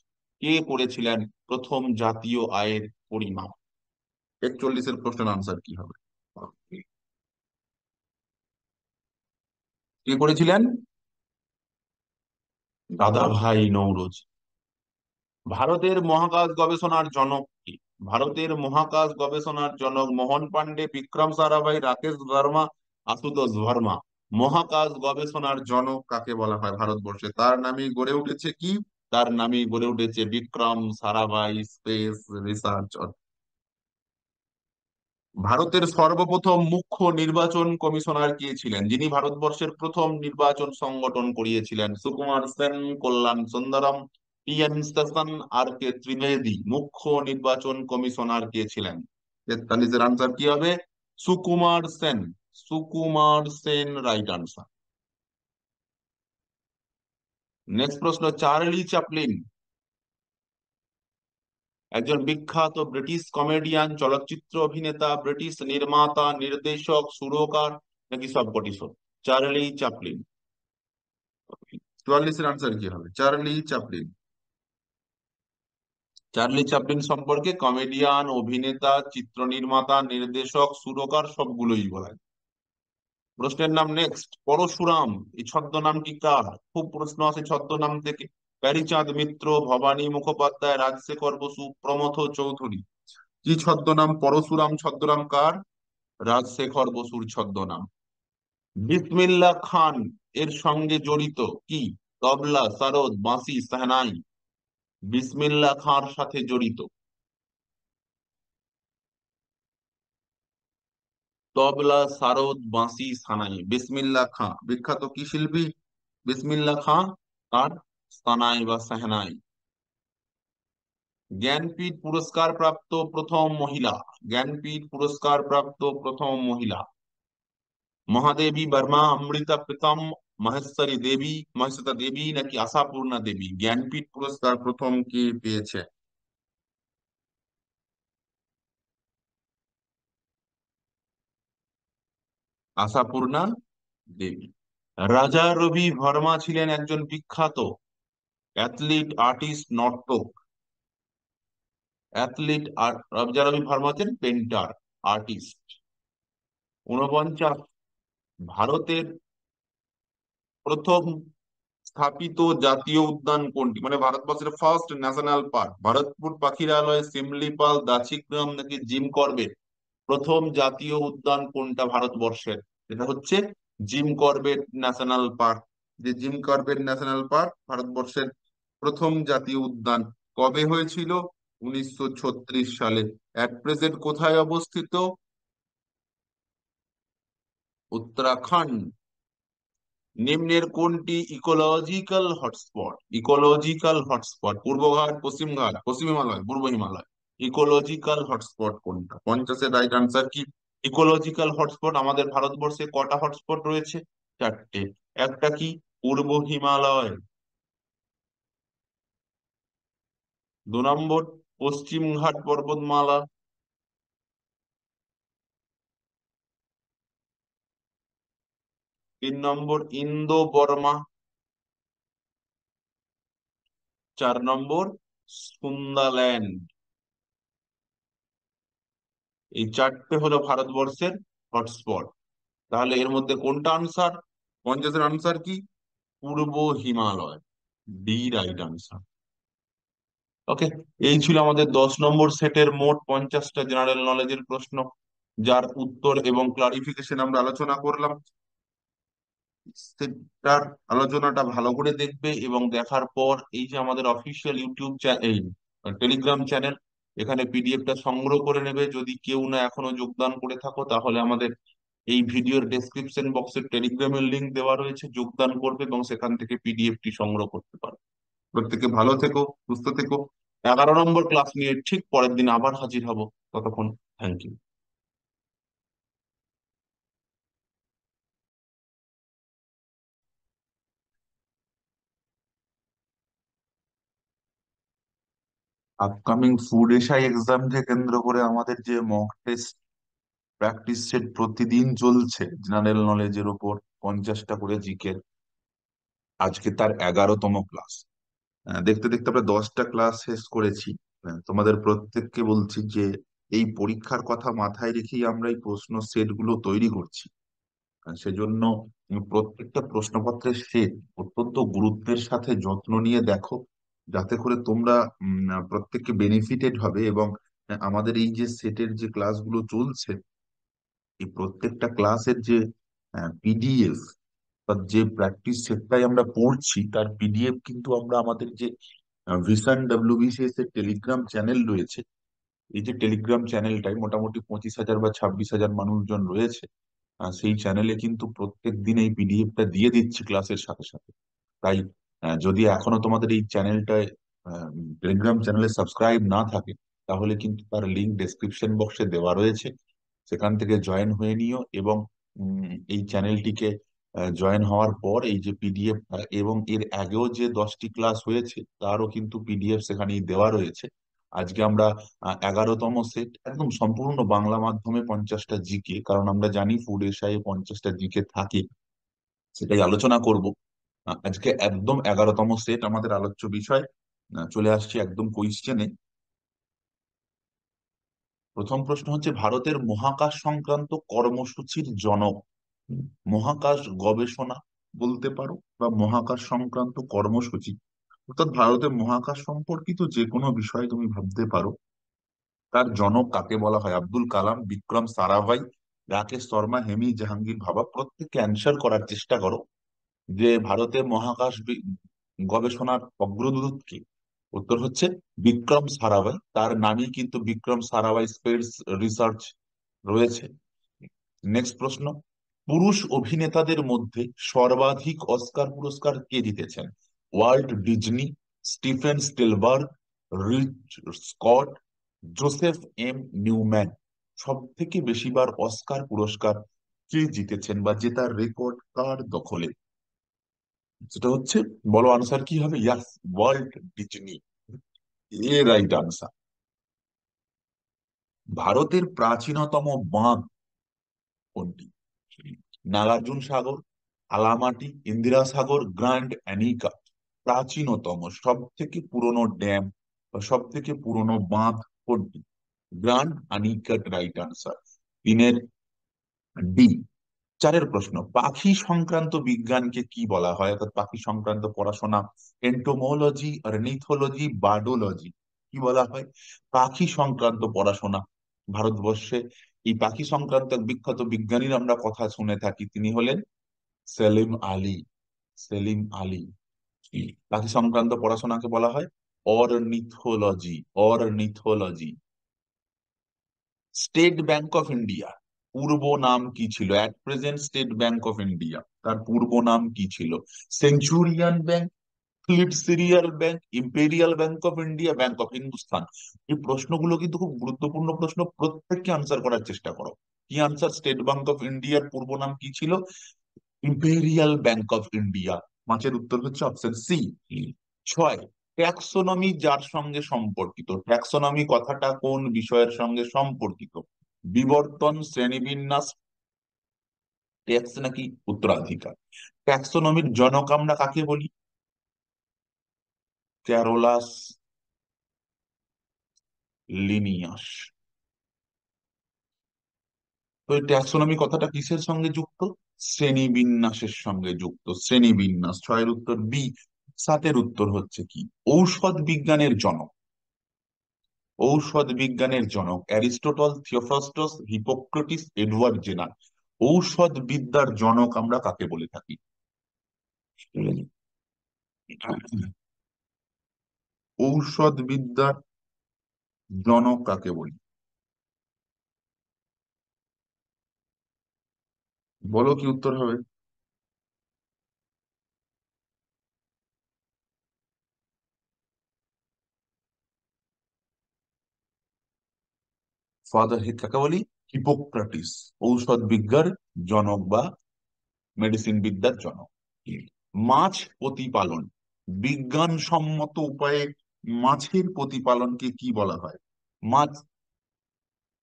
কে করেছিলেন প্রথম জাতীয় আয়ের পরিমাপ? 41-এর প্রশ্নের আনসার কি হবে? কে করেছিলেন? দাদাভাই নৌরোজি। ভারতের মহাকাশ গবেষণার জনক কি? ভারতের মহাকাশ গবেষণার জনক মোহন পান্ডে, বিক্রম সারাভাই, রাকেশ ভার্মা, আশুতোষ ভার্মা। মহাকাশ গবেষণার জনক কাকে বলা হয় ভারতবর্ষে? তার নামে গড়ে উঠেছে কি? তার নামে গড়ে উঠেছে বিক্রম সারাভাই স্পেস রিসার্চ। ভারতের সর্বপ্রথম মুখ্য নির্বাচন কমিশনার কে ছিলেন? যিনি ভারতবর্ষের প্রথম নির্বাচন সংগঠন করিয়েছিলেন? সুকুমার সেন, কল্যাণ সুন্দরম, PN সেশন, আর ত্রিবেদী। মুখ্য নির্বাচন কমিশনার কে ছিলেন? 43-এর আনসার কি হবে? Sukumar Sen. Sukumar Sen right answer. Next প্রশ্ন, চার্লি চ্যাপলিন একজন বিখ্যাত ব্রিটিশ কমেডিয়ান, চলচ্চিত্র অভিনেতা, ব্রিটিশ নির্মাতা, নির্দেশক, সুরকার, নাকি সবকটি সব? Charlie Chaplin. 44-এর আনসার কি হবে? Charlie Chaplin. চার্লি চ্যাপলিন সম্পর্কে কমেডিয়ান, অভিনেতা, চিত্র নির্মাতা, নির্দেশক, সুরকার সবগুলোই বলা হয়। প্রশ্নের নাম নেক্সট, পরশুরাম এই ছদ্মনামটি কার? খুব প্রশ্ন আছে ছদ্মনাম থেকে। প্যারীচাঁদ মিত্র, ভবানী মুখোপাধ্যায়, রাজশেখর বসু, প্রমথ চৌধুরী। কি ছদ্মনাম? পরশুরাম ছদ্মনাম কার? রাজশেখর বসুর ছদ্মনাম। বিসমিল্লাহ খান এর সঙ্গে জড়িত কি? তবলা, সরোদ, বাঁশি, সেহনাই। বিসমিল্লাহ খাঁর সাথে জড়িত তবলা, সরোদ, বাঁশি, সানাই। বিসমিল্লাহ খাঁ বিখ্যাত কি শিল্পী? বিসমিল্লাহ খাঁ আর সানাই বা সেহনাই। জ্ঞানপীঠ পুরস্কার প্রাপ্ত প্রথম মহিলা। জ্ঞানপীঠ পুরস্কার প্রাপ্ত প্রথম মহিলা। মহাদেবী বর্মা, অমৃতা প্রীতম, মহেশ্বরী দেবী নাকি আশাপূর্ণা দেবী? জ্ঞানপীঠ পুরস্কার প্রথম কে পেয়েছে? আশাপূর্ণা দেবী। রাজা রবি বর্মা ছিলেন একজন বিখ্যাত অ্যাথলিট, আর্টিস্ট, নর্তক। রাজা রবি বর্মা হচ্ছেন পেন্টার, আর্টিস্ট। 49, ভারতের প্রথম স্থাপিত জাতীয় উদ্যান কোনটি? মানে ভারতবর্ষের ফার্স্ট ন্যাশনাল পার্ক। ভারতপুর পাখিরালয়, শিমলিপাল, দাচিগ্রাম নাকি জিম করবেট? প্রথম জাতীয় উদ্যান কোনটা ভারতবর্ষের? এটা হচ্ছে জিম করবেট ন্যাশনাল পার্ক। যে জিম করবেট ন্যাশনাল পার্ক ভারতবর্ষের প্রথম জাতীয় উদ্যান। কবে হয়েছিল? 1936 সালে। অ্যাট প্রেজেন্ট কোথায় অবস্থিত? উত্তরাখণ্ড। নিম্নের কোনটি ইকোলজিক্যাল হটস্পট? ইকোলজিক্যাল হটস্পট পূর্বঘাট, পশ্চিমঘাট, পশ্চিম হিমালয়, পূর্ব হিমালয়। ইকোলজিক্যাল হটস্পট কোনটা? 50-এর রাইট আনসার কি? ইকোলজিক্যাল হটস্পট আমাদের ভারতবর্ষে কটা হটস্পট রয়েছে? 4টে। একটা কি? পূর্ব হিমালয়। 2 নম্বর পশ্চিম ঘাট পর্বতমালা। 3 নম্বর ইন্দো বর্মা। 4 নম্বর সুন্দাল্যান্ড। এই চারটে হলো ভারতবর্ষের হটস্পট। তাহলে এর মধ্যে কোনটা আনসার? 50-এর আনসার কি? পূর্ব হিমালয়, ডি রাইট আনসার। ওকে, এই ছিল আমাদের 10 নম্বর সেটের মোট 50টা জেনারেল নলেজের প্রশ্ন, যার উত্তর এবং ক্লারিফিকেশন আমরা আলোচনা করলাম। সেটার আলোচনাটা ভালো করে দেখবে এবং দেখার পর এই যে আমাদের অফিসিয়াল ইউটিউব এই টেলিগ্রাম চ্যানেল, এখানে পিডিএফটা সংগ্রহ করে নেবে। যদি কেউ না এখনো যোগদান করে থাকো, তাহলে আমাদের এই ভিডিওর ডেসক্রিপশন বক্সে টেলিগ্রামের লিংক দেওয়া রয়েছে, যোগদান করবে এবং সেখান থেকে পিডিএফটি সংগ্রহ করতে পারো। প্রত্যেকে ভালো থেকো, সুস্থ থেকো। 11 নম্বর ক্লাস নিয়ে ঠিক পরের দিন আবার হাজির হব। ততক্ষণ thank you. Upcoming food SI এক্সামকে কেন্দ্র করে আমাদের যে মক টেস্ট প্র্যাকটিস সেট প্রতিদিন চলছে জেনারেল নলেজের উপর, 50টা করে জিকে, আজকে তার 11তম ক্লাস। দেখতে দেখতে আমরা 10টা ক্লাস শেষ করেছি। তোমাদের প্রত্যেককে বলছি যে এই পরীক্ষার কথা মাথায় রেখেই আমরা এই প্রশ্ন সেট গুলো তৈরি করছি। সেজন্য প্রত্যেকটা প্রশ্নপত্রের সেট অত্যন্ত গুরুত্বের সাথে যত্ন নিয়ে দেখো, যাতে করে তোমরা প্রত্যেককে বেনিফিটেড হবে। এবং আমাদের এই যে সেটের যে ক্লাসগুলো চলছে, এই প্রত্যেকটা ক্লাসের যে পিডিএফ বা যে প্র্যাকটিস সেটটাই আমরা পড়ছি, তার পিডিএফ কিন্তু আমরা আমাদের যে ভিশন ডব্লিউবিসিএস এর টেলিগ্রাম চ্যানেল রয়েছে, এই যে টেলিগ্রাম চ্যানেলটাই মোটামুটি 25,000 বা 26,000 মানুষজন রয়েছে, সেই চ্যানেলে কিন্তু প্রত্যেক দিন এই পিডিএফটা দিয়ে দিচ্ছি ক্লাসের সাথে সাথে। তাই যদি এখনো তোমাদের এই চ্যানেলটায় টেলিগ্রাম চ্যানেলে সাবস্ক্রাইব না থাকে, তাহলে কিন্তু তার লিঙ্ক ডেসক্রিপশন বক্সে দেওয়া রয়েছে, সেখান থেকে জয়েন হয়ে নিও। এবং এই চ্যানেলটিকে জয়েন হওয়ার পর এই যে পিডিএফ এবং এর আগেও যে 10টি ক্লাস হয়েছে তারও কিন্তু পিডিএফ সেখানেই দেওয়া রয়েছে। আজকে আমরা 11তম সেট, একদম সম্পূর্ণ বাংলা মাধ্যমে 50টা জিকে, কারণ আমরা জানি ফুড এসআই 50টা জিকে থাকে, সেটাই আলোচনা করব। আজকে একদম 11তম সেট আমাদের আলোচ্য বিষয়। চলে আসছি একদম কোয়েশ্চেনে। প্রথম প্রশ্ন হচ্ছে, ভারতের মহাকাশ সংক্রান্ত কর্মসূচির জনক। মহাকাশ গবেষণা বলতে পারো বা মহাকাশ সংক্রান্ত কর্মসূচি, অর্থাৎ ভারতের মহাকাশ সম্পর্কিত যে কোনো বিষয় তুমি ভাবতে পারো, তার জনক কাকে বলা হয়? আব্দুল কালাম, বিক্রম সারাভাই, রাকেশ শর্মা, হেমি জাহাঙ্গীর ভাবা। প্রত্যেককে অ্যান্সার করার চেষ্টা করো যে ভারতের মহাকাশ গবেষণার অগ্রদূত কে। উত্তর হচ্ছে বিক্রম সারাভাই। তার নামই কিন্তু বিক্রম সারাভাই স্পেস রিসার্চ রয়েছে। নেক্সট প্রশ্ন, পুরুষ অভিনেতাদের মধ্যে সর্বাধিক অস্কার পুরস্কার কে জিতেছেন? Walt Disney, Stephen Spielberg, Rich Scott, Joseph M Newman. সব থেকে বেশিবার অস্কার পুরস্কার কে জিতেছেন বা জেতার রেকর্ড কার দখলে? সেটা হচ্ছে, বলো আনসার কি হবে? ইয়াস, ওয়াল্ট ডিজনি, এ রাইট আনসার। ভারতের প্রাচীনতম বাঁধ কোনটি? নাগার্জুন সাগর, আলামাটি, ইন্দিরা সাগর, গ্র্যান্ড অ্যানিকা। প্রাচীনতম, সব থেকে পুরনো ড্যাম বা সব থেকে পুরনো বাঁধ কোনটি? Grand anicut right answer. তিনের ডি। চারের প্রশ্ন, পাখি সংক্রান্ত বিজ্ঞানকে কি বলা হয়? অর্থাৎ পাখি সংক্রান্ত পড়াশোনা, এন্টোমোলজি, অর্নিথোলজি, বার্ডোলজি, কি বলা হয়? পাখি সংক্রান্ত পড়াশোনা। ভারতবর্ষে এই পাখি সংক্রান্ত এক বিখ্যাত বিজ্ঞানীর আমরা কথা শুনে থাকি, তিনি হলেন সেলিম আলী। সেলিম আলী। পাখি সংক্রান্ত পড়াশোনাকে বলা হয় ornithology. Ornithology. State Bank of India পূর্ব নাম কি ছিল? At present State Bank of India, তার পূর্ব নাম কি ছিল? Centurion Bank, Fleet Serial Bank, Imperial Bank of India, Bank of Hindustan. এই প্রশ্নগুলো কিন্তু খুব গুরুত্বপূর্ণ প্রশ্ন, প্রত্যেককে আনসার করার চেষ্টা করো। কি আনসার? স্টেট ব্যাংক অফ ইন্ডিয়ার পূর্ব নাম কি ছিল? Imperial Bank of India. পাঁচের উত্তর হচ্ছে অপশন সি। ছয়, ট্যাক্সোনমি যার সঙ্গে সম্পর্কিত? ট্যাক্সোনমি কথাটা কোন বিষয়ের সঙ্গে সম্পর্কিত? বিবর্তন, শ্রেণীবিন্যাস, ট্যাক্স নাকি উত্তরাধিকার? ট্যাক্সোনমির জনক আমরা কাকে বলি? Carolus Linnaeus. তো এই ট্যাক্সোনমি কথাটা কিসের সঙ্গে যুক্ত? শ্রেণীবিন্যাসের সঙ্গে যুক্ত। শ্রেণীবিন্যাস, ছয়ের উত্তর বি। সাতের উত্তর হচ্ছে কি? ঔষধ বিজ্ঞানের জনক। ঔষধ বিজ্ঞানের জনক অ্যারিস্টটল, থিওফ্রাস্টস, হিপোক্রেটিস, এডওয়ার্ড জেনার। ঔষধ বিদ্যার জনক আমরা কাকে বলে থাকি? ঔষধ বিদ্যার জনক কাকে বলি? বলো কি উত্তর হবে? ফাদার কাকে বলি? হিপোক্রেটিস। ঔষধ বিজ্ঞার জনক বা মেডিসিন বিদ্যার জনক। মাছ প্রতিপালন, বিজ্ঞানসম্মত উপায়ে মাছের প্রতিপালনকে কি বলা হয়? মাছ,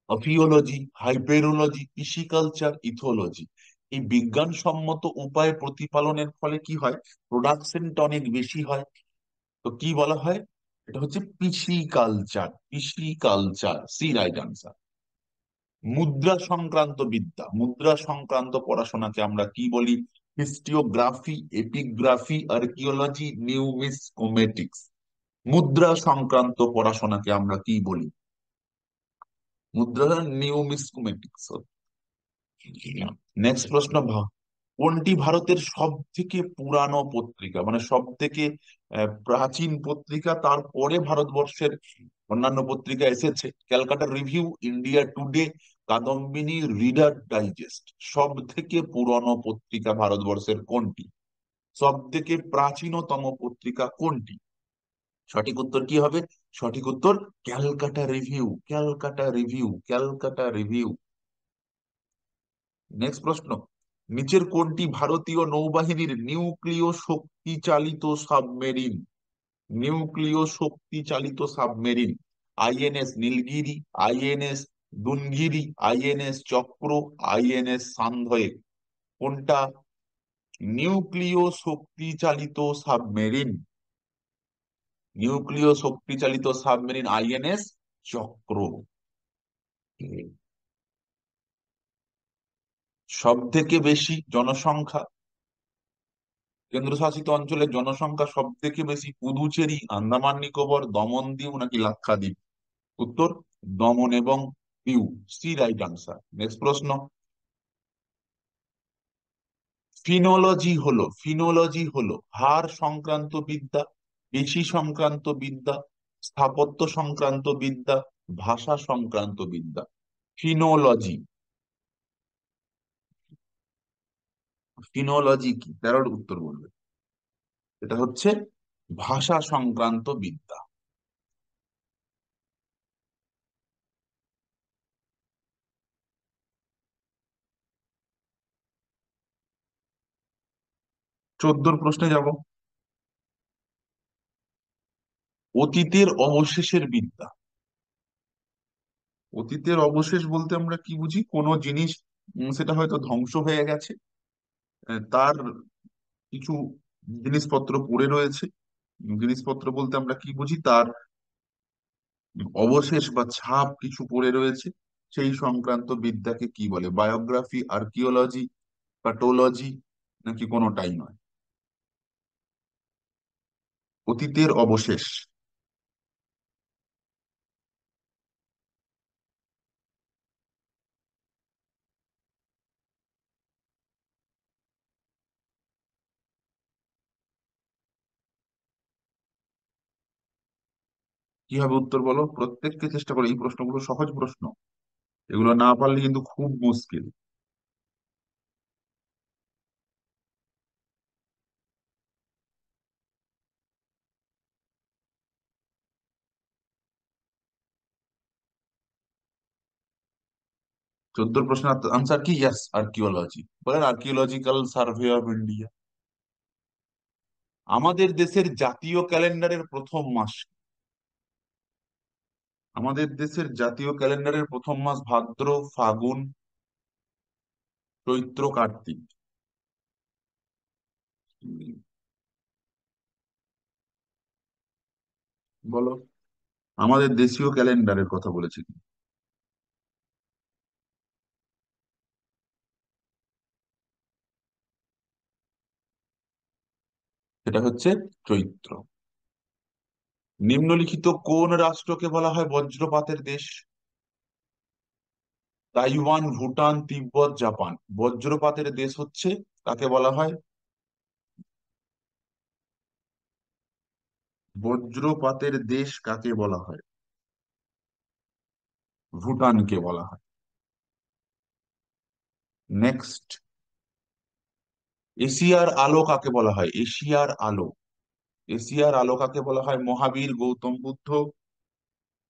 অফিওলজি, হাইপেরোলজি, পিসিকালচার, ইথোলজি। এই বিজ্ঞানসম্মত উপায়ে প্রতিপালনের ফলে কি হয়? প্রোডাকশনটা অনেক বেশি হয়। তো কি বলা হয়? এটা হচ্ছে pisciculture. Pisciculture, C right answer. মুদ্রা সংক্রান্ত বিদ্যা, মুদ্রা সংক্রান্ত পড়াশোনাকে আমরা কি বলি? Historiography, epigraphy, archaeology, numismatics. মুদ্রা সংক্রান্ত পড়াশোনাকে আমরা কি বলি? মুদ্রা, নিউমিসকোমেটিক্স। নেক্সট প্রশ্ন, কোনটি ভারতের সব থেকে পুরানো পত্রিকা, মানে সব থেকে প্রাচীন পত্রিকা? তারপরে ভারতবর্ষের অন্যান্য পত্রিকা এসেছে। Calcutta review, India today, Kadambini, reader digest. সব থেকে পুরনো পত্রিকা ভারতবর্ষের কোনটি? সব থেকে প্রাচীনতম পত্রিকা কোনটি? সঠিক উত্তর কি হবে? সঠিক উত্তর Calcutta review. Calcutta review, Calcutta review. Next প্রশ্ন, নিচের কোনটি ভারতীয় নৌবাহিনীর নিউক্লিয় শক্তি চালিত সাবমেরিন? নিউক্লিয় শক্তি চালিত submarine. INS Nilgiri, INS Dunagiri, INS Chakra, INS Sandhayak. কোনটা নিউক্লিয় শক্তি চালিত সাবমেরিন? নিউক্লিয় শক্তি চালিত সাবমেরিন আইএনএস চক্র। সব থেকে বেশি জনসংখ্যা, কেন্দ্রশাসিত অঞ্চলের জনসংখ্যা সব থেকে বেশি পুদুচেরি, আন্দামান নিকোবর, দমন দিউ নাকি লাক্ষাদ্বীপ? উত্তর দমন এবং দিউ, সি রাইট আনসার। নেক্সট প্রশ্ন, ফিনোলজি হলো হাড় সংক্রান্ত বিদ্যা, পেশি সংক্রান্ত বিদ্যা, স্থাপত্য সংক্রান্ত বিদ্যা, ভাষা সংক্রান্ত বিদ্যা। ফিনোলজি, ফিনোলজি কি? 13 উত্তর বলবে। এটা হচ্ছে ভাষা সংক্রান্ত বিদ্যা। 14 প্রশ্নে যাব। অতীতের অবশেষের বিদ্যা। অতীতের অবশেষ বলতে আমরা কি বুঝি? কোনো জিনিস সেটা হয়তো ধ্বংস হয়ে গেছে, তার কিছু জিনিসপত্র পড়ে রয়েছে। জিনিসপত্র বলতে আমরা কি বুঝি? তার অবশেষ বা ছাপ কিছু পড়ে রয়েছে। সেই সংক্রান্ত বিদ্যাকে কি বলে? বায়োগ্রাফি, আর্কিওলজি, প্যাটোলজি, নাকি কোনোটাই নয়? অতীতের অবশেষ। কি হবে উত্তর বলো? প্রত্যেককে চেষ্টা করো, এই প্রশ্নগুলো সহজ প্রশ্ন, এগুলো না পারলে কিন্তু খুব মুশকিল। 14 প্রশ্নের আনসার কি? ইয়াস, আর্কিওলজি। বলেন আর্কিওলজিক্যাল সার্ভে অফ ইন্ডিয়া। আমাদের দেশের জাতীয় ক্যালেন্ডারের প্রথম মাস? আমাদের দেশের জাতীয় ক্যালেন্ডারের প্রথম মাস ভাদ্র, ফাগুন, চৈত্র, কার্তিক। বলো, আমাদের দেশীয় ক্যালেন্ডারের কথা বলেছি। সেটা হচ্ছে চৈত্র। নিম্নলিখিত কোন রাষ্ট্রকে বলা হয় বজ্রপাতের দেশ? তাইওয়ান, ভুটান, তিব্বত, জাপান। বজ্রপাতের দেশ হচ্ছে, কাকে বলা হয়? বজ্রপাতের দেশ কাকে বলা হয়? ভুটানকে বলা হয়। নেক্সট, এশিয়ার আলো কাকে বলা হয়? এশিয়ার আলো, এশিয়ার আলো কাকে বলা হয়? মহাবীর, গৌতম বুদ্ধ,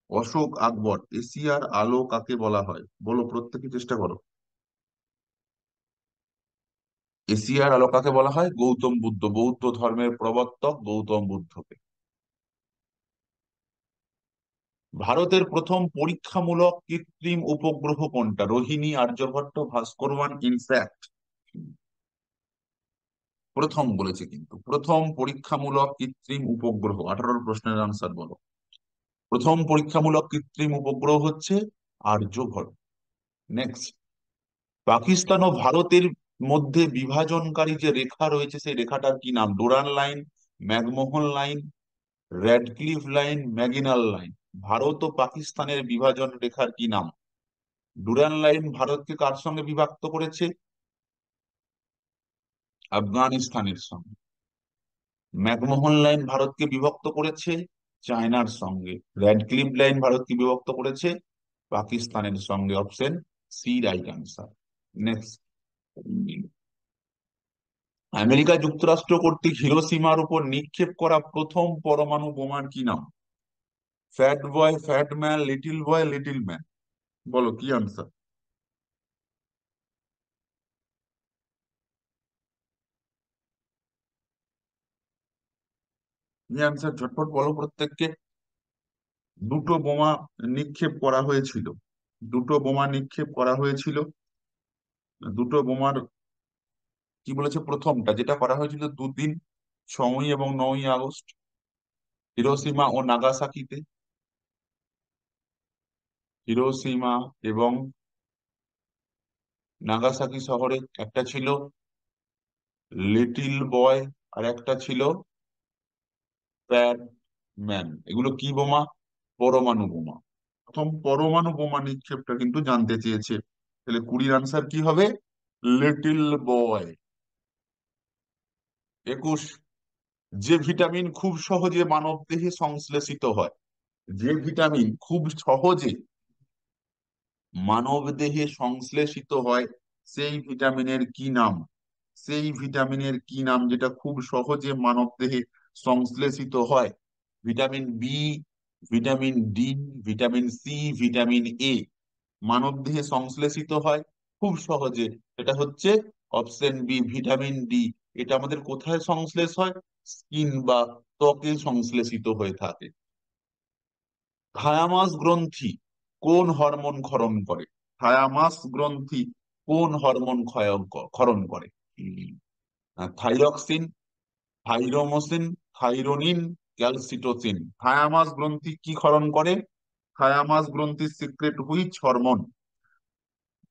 অশোক, আকবর। এশিয়ার আলো কাকে বলা হয় বলো, প্রত্যেকে চেষ্টা করো। এশিয়ার আলো কাকে বলা হয়? গৌতম বুদ্ধ, বৌদ্ধ ধর্মের প্রবর্তক গৌতম বুদ্ধকে। ভারতের প্রথম পরীক্ষামূলক কৃত্রিম উপগ্রহ কোনটা? রোহিণী, আর্যভট্ট, ভাস্কর 1, ইনস্যাট। প্রথম বলেছে কিন্তু, প্রথম পরীক্ষামূলক কৃত্রিম উপগ্রহ। 18 প্রশ্নের আনসার বলো। প্রথম পরীক্ষামূলক কৃত্রিম উপগ্রহ হচ্ছে আর্যভট্ট। নেক্সট, পাকিস্তান ও ভারতের মধ্যে বিভাজনকারী যে রেখা রয়েছে সেই রেখাটার কি নাম? Durand line, McMahon line, Radcliffe line, Maginot line. Bharat ও পাকিস্তানের বিভাজন রেখার কি নাম? ডুরান লাইন ভারতকে কার সঙ্গে বিভক্ত করেছে? আফগানিস্তানের সঙ্গে। ম্যাকমোহন লাইন ভারতকে বিভক্ত করেছে চায়নার সঙ্গে। র্যাডক্লিফ লাইন ভারতকে বিভক্ত করেছে পাকিস্তানের সঙ্গে। Option C right answer. Next, America যুক্তরাষ্ট্র কর্তৃক হিরোশিমার উপর নিক্ষেপ করা প্রথম পরমাণু বোমার কি নাম? Fat boy, fat man, little boy, little man. বলো কি আনসার? কি আনসার ঝটপট বলো প্রত্যেককে। দুটো বোমা নিক্ষেপ করা হয়েছিল, দুটো বোমা নিক্ষেপ করা হয়েছিল। দুটো বোমার কি বলেছে? প্রথমটা যেটা করা হয়েছিল দুদিন, 6ই এবং 9ই আগস্ট, হিরোশিমা ও নাগাসাকিতে। হিরোশিমা এবং নাগাসাকি শহরে একটা ছিল লিটিল বয়, আর একটা ছিল ফ্যাট ম্যান। এগুলো কি বোমা? পরমাণু বোমা। প্রথম পরমাণু বোমা নিক্ষেপটা কিন্তু জানতে চেয়েছে। তাহলে 20 আনসার কি হবে? Little boy. 21, যে ভিটামিন খুব সহজে মানব দেহে সংশ্লেষিত হয়, যে ভিটামিন খুব সহজে মানব দেহে সংশ্লেষিত হয়, সেই ভিটামিনের কি নাম? সেই ভিটামিনের কি নাম যেটা খুব সহজে মানব দেহে সংশ্লেষিত হয়? Vitamin B, vitamin D, vitamin C, vitamin A. মানব দেহে সংশ্লেষিত হয় খুব সহজে, এটা হচ্ছে অপশন বি, ভিটামিন ডি। এটা আমাদের কোথায় সংশ্লেষ হয়? স্কিন বা ত্বকে সংশ্লেষিত হয়ে থাকে। থায়ামাস গ্রন্থি কোন হরমোন ক্ষরণ করে? থায়ামাস গ্রন্থি কোন হরমোন ক্ষরণ করে? Thyroxine, থাইরোমোসিন, thyronine, ক্যালসিটোসিন। থায়ামাস গ্রন্থি কি ক্ষরণ করে? থায়ামাস গ্রন্থি সিক্রেট হুইচ হরমোন?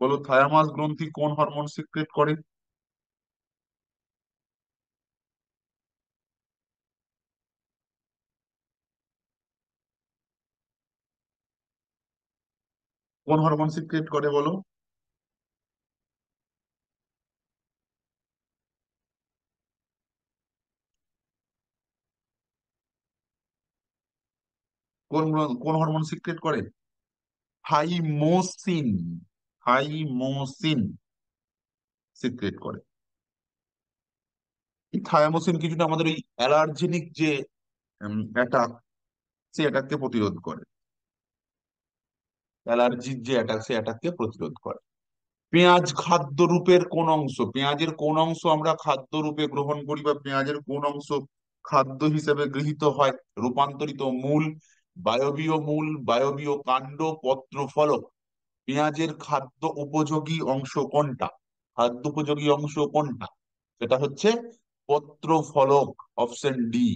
বলো, থায়ামাস গ্রন্থি কোন হরমোন সিক্রেট করে? কোন হরমোন সিক্রেট করে বলো? কোন কোন হরমোন সিক্রেট করে? থাইমোসিন, থাইমোসিন সিক্রেট করে। এই থায়ামোসিন কিছুটা আমাদের ওই অ্যালার্জেনিক যে অ্যাটাক, সে অ্যাটাককে প্রতিরোধ করে। অ্যালার্জির যে অ্যাটাক, সে অ্যাটাককে প্রতিরোধ করে। পেঁয়াজ খাদ্য রূপের কোন অংশ? পেঁয়াজের কোন অংশ আমরা খাদ্য রূপে গ্রহণ করি, বা পেঁয়াজের কোন অংশ খাদ্য হিসেবে গৃহীত হয়? রূপান্তরিত মূল, বায়বীয় মূল, বায়বীয় কাণ্ড, পত্র ফলক। পেঁয়াজের খাদ্য উপযোগী অংশ কোনটা? খাদ্য উপযোগী অংশ কোনটা? সেটা হচ্ছে পত্র ফলক, অপশন ডি।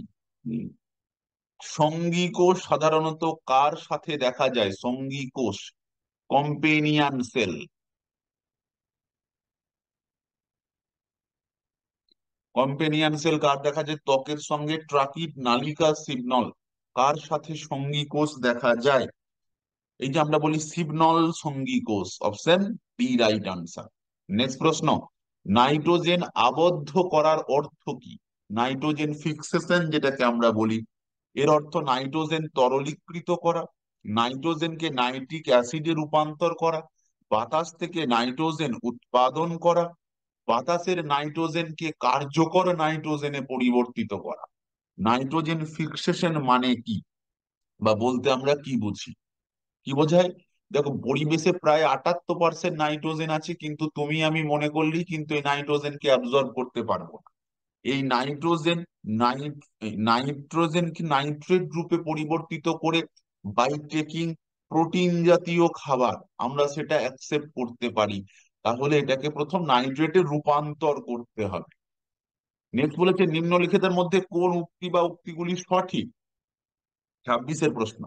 সঙ্গী কোষ সাধারণত কার সাথে দেখা যায়? সঙ্গী কোষ, কম্পেনিয়ান সেল। কম্পেনিয়ন সেল কার দেখা যায়? ত্বকের সঙ্গে ট্রাকিট, নালিকা, সিগনল। কার সাথে সঙ্গী কোষ দেখা যায়? এই যে আমরা বলি সিগনল সঙ্গী কোষ। Option B right answer. Next প্রশ্ন, নাইট্রোজেন আবদ্ধ করার অর্থ কি? নাইট্রোজেন ফিক্সেশন যেটাকে আমরা বলি, এর অর্থ নাইট্রোজেন তরলীকৃত করা, নাইট্রোজেনকে নাইট্রিক অ্যাসিডে রূপান্তর করা, বাতাস থেকে নাইট্রোজেন উৎপাদন করা, বাতাসের নাইট্রোজেনকে কার্যকর নাইট্রোজেনে পরিবর্তিত করা। নাইট্রোজেন ফিক্সেশন মানে কি, বা বলতে আমরা কি বুঝি? কি বোঝায়? দেখো, পরিবেশে প্রায় 78% নাইট্রোজেন আছে, কিন্তু তুমি আমি মনে করলেই কিন্তু এই নাইট্রোজেনকে অ্যাবজর্ব করতে পারবো না। এই নাইট্রোজেন নাইট্রোজেনকে নাইট্রেট রূপে পরিবর্তিত করে বাই টেকিং প্রোটিন জাতীয় খাবার আমরা সেটা অ্যাকসেপ্ট করতে পারি। তাহলে এটাকে প্রথম নাইট্রেটে রূপান্তর করতে হবে। নেক্সট বলেছে, নিম্নলিখিতের মধ্যে কোন উক্তি বা উক্তিগুলি সঠিক? 26-এর প্রশ্ন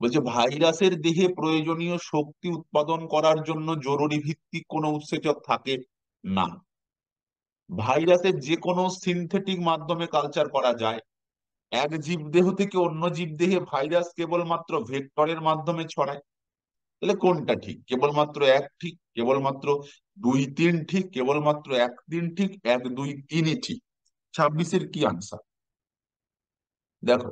বলছে, ভাইরাসের দেহে প্রয়োজনীয় শক্তি উৎপাদন করার জন্য জরুরি ভিত্তিক কোনো উৎসেচক থাকে না। ভাইরাসের যে কোনো সিনথেটিক মাধ্যমে কালচার করা যায়। এক জীবদেহ থেকে অন্য জীবদেহে ভাইরাস কেবলমাত্র ভেক্টরের মাধ্যমে ছড়ায়। তাহলে কোনটা ঠিক? কেবলমাত্র এক ঠিক, কেবলমাত্র দুই তিন ঠিক, কেবলমাত্র এক তিন ঠিক, এক দুই তিনই ঠিক। 26-এর কি আনসার? দেখো,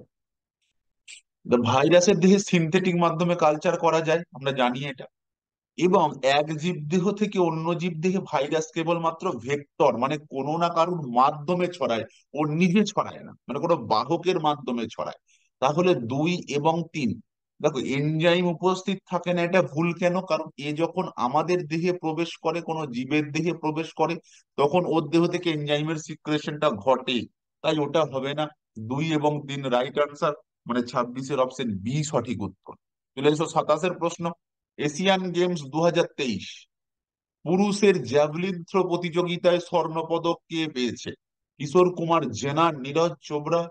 ভাইরাসের দেহে সিনথেটিক মাধ্যমে কালচার করা যায়, আমরা জানি এটা। এবং এক জীবদেহ থেকে অন্য জীবদেহে ভাইরাস কেবলমাত্র ভেক্টর মানে কোনো না কারোর মাধ্যমে ছড়ায়, ও নিজে ছড়ায় না, মানে কোনো বাহকের মাধ্যমে ছড়ায়। তাহলে দুই এবং তিন। দেখো, এনজাইম উপস্থিত থাকে না, এটা ভুল কেন? কারণ এ যখন আমাদের দেহে প্রবেশ করে, কোনো জীবের দেহে প্রবেশ করে, তখন ওর দেহ থেকে এনজাইমের সিক্রেশনটা ঘটে। তাই ওটা হবে না। দুই এবং তিন রাইট আনসার, মানে 26-এর অপশন বি সঠিক উত্তর। চলে এসো 27-এর প্রশ্ন। এশিয়ান গেমস 2023 পুরুষের জ্যাভলিন থ্রো প্রতিযোগিতায় স্বর্ণপদক কে পেয়েছে? Kishore Kumar Jena, Neeraj Chopra,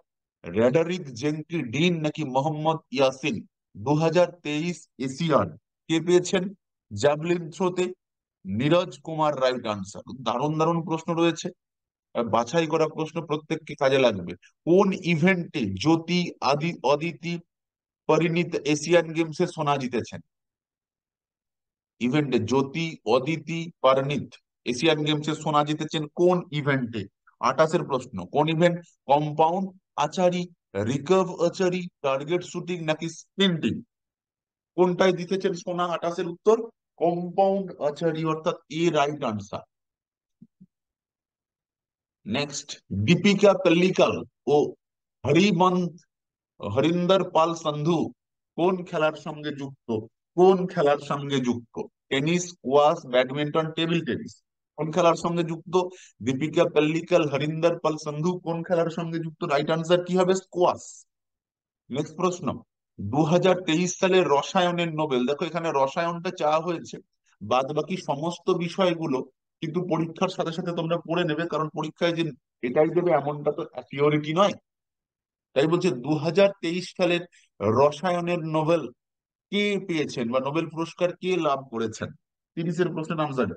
Roderick Genki Dean নাকি মোহাম্মদ ইয়াসিন? 2023 এশিয়ান কে পেয়েছেন জ্যাভলিন থ্রোতে? Neeraj Kumar right answer. দারুণ দারুণ প্রশ্ন রয়েছে, আর বাছাই করা প্রশ্ন প্রত্যেককে কাজে লাগবে। কোন ইভেন্টে জ্যোতি অদিতি পরিণীত এশিয়ান গেমসে সোনা জিতেছেন? ইভেন্টে জ্যোতি অদিতি পারনিত এশিয়ান গেমসে সোনা জিতেছেন কোন ইভেন্টে? 28-এর প্রশ্ন, কোন event? Compound archery, recurve archery, target shooting নাকি স্প্রিন্টিং? কোনটায় জিতেছেন সোনা? 28-এর উত্তর কম্পাউন্ড আচারি, অর্থাৎ A right answer. Next, Dipika Pallikal ও হরিবংশ হরিন্দর পাল সন্ধু কোন খেলার সঙ্গে যুক্ত? কোন খেলার সঙ্গে যুক্ত? Tennis, squash, badminton, table tennis? কোন খেলার সঙ্গে যুক্ত? দীপিকা পাল্লিকাল, হরিন্দর পাল সন্ধু কোন খেলার সঙ্গে যুক্ত? রাইট আনসার কি হবে? স্কোয়াশ। নেক্সট প্রশ্ন, 2023 সালের রসায়নের নোবেল, দেখো এখানে রসায়নটা চাওয়া হয়েছে, বাদ বাকি সমস্ত বিষয়গুলো কিন্তু পরীক্ষার সাথে সাথে তোমরা পড়ে নেবে, কারণ পরীক্ষায় যে এটাই দেবে এমনটা তো সিওরিটি নয়। তাই বলছে 2023 সালের রসায়নের নোবেল কে পেয়েছেন, বা নোবেল পুরস্কার কে লাভ করেছেন? 30-এর প্রশ্নের আনসার,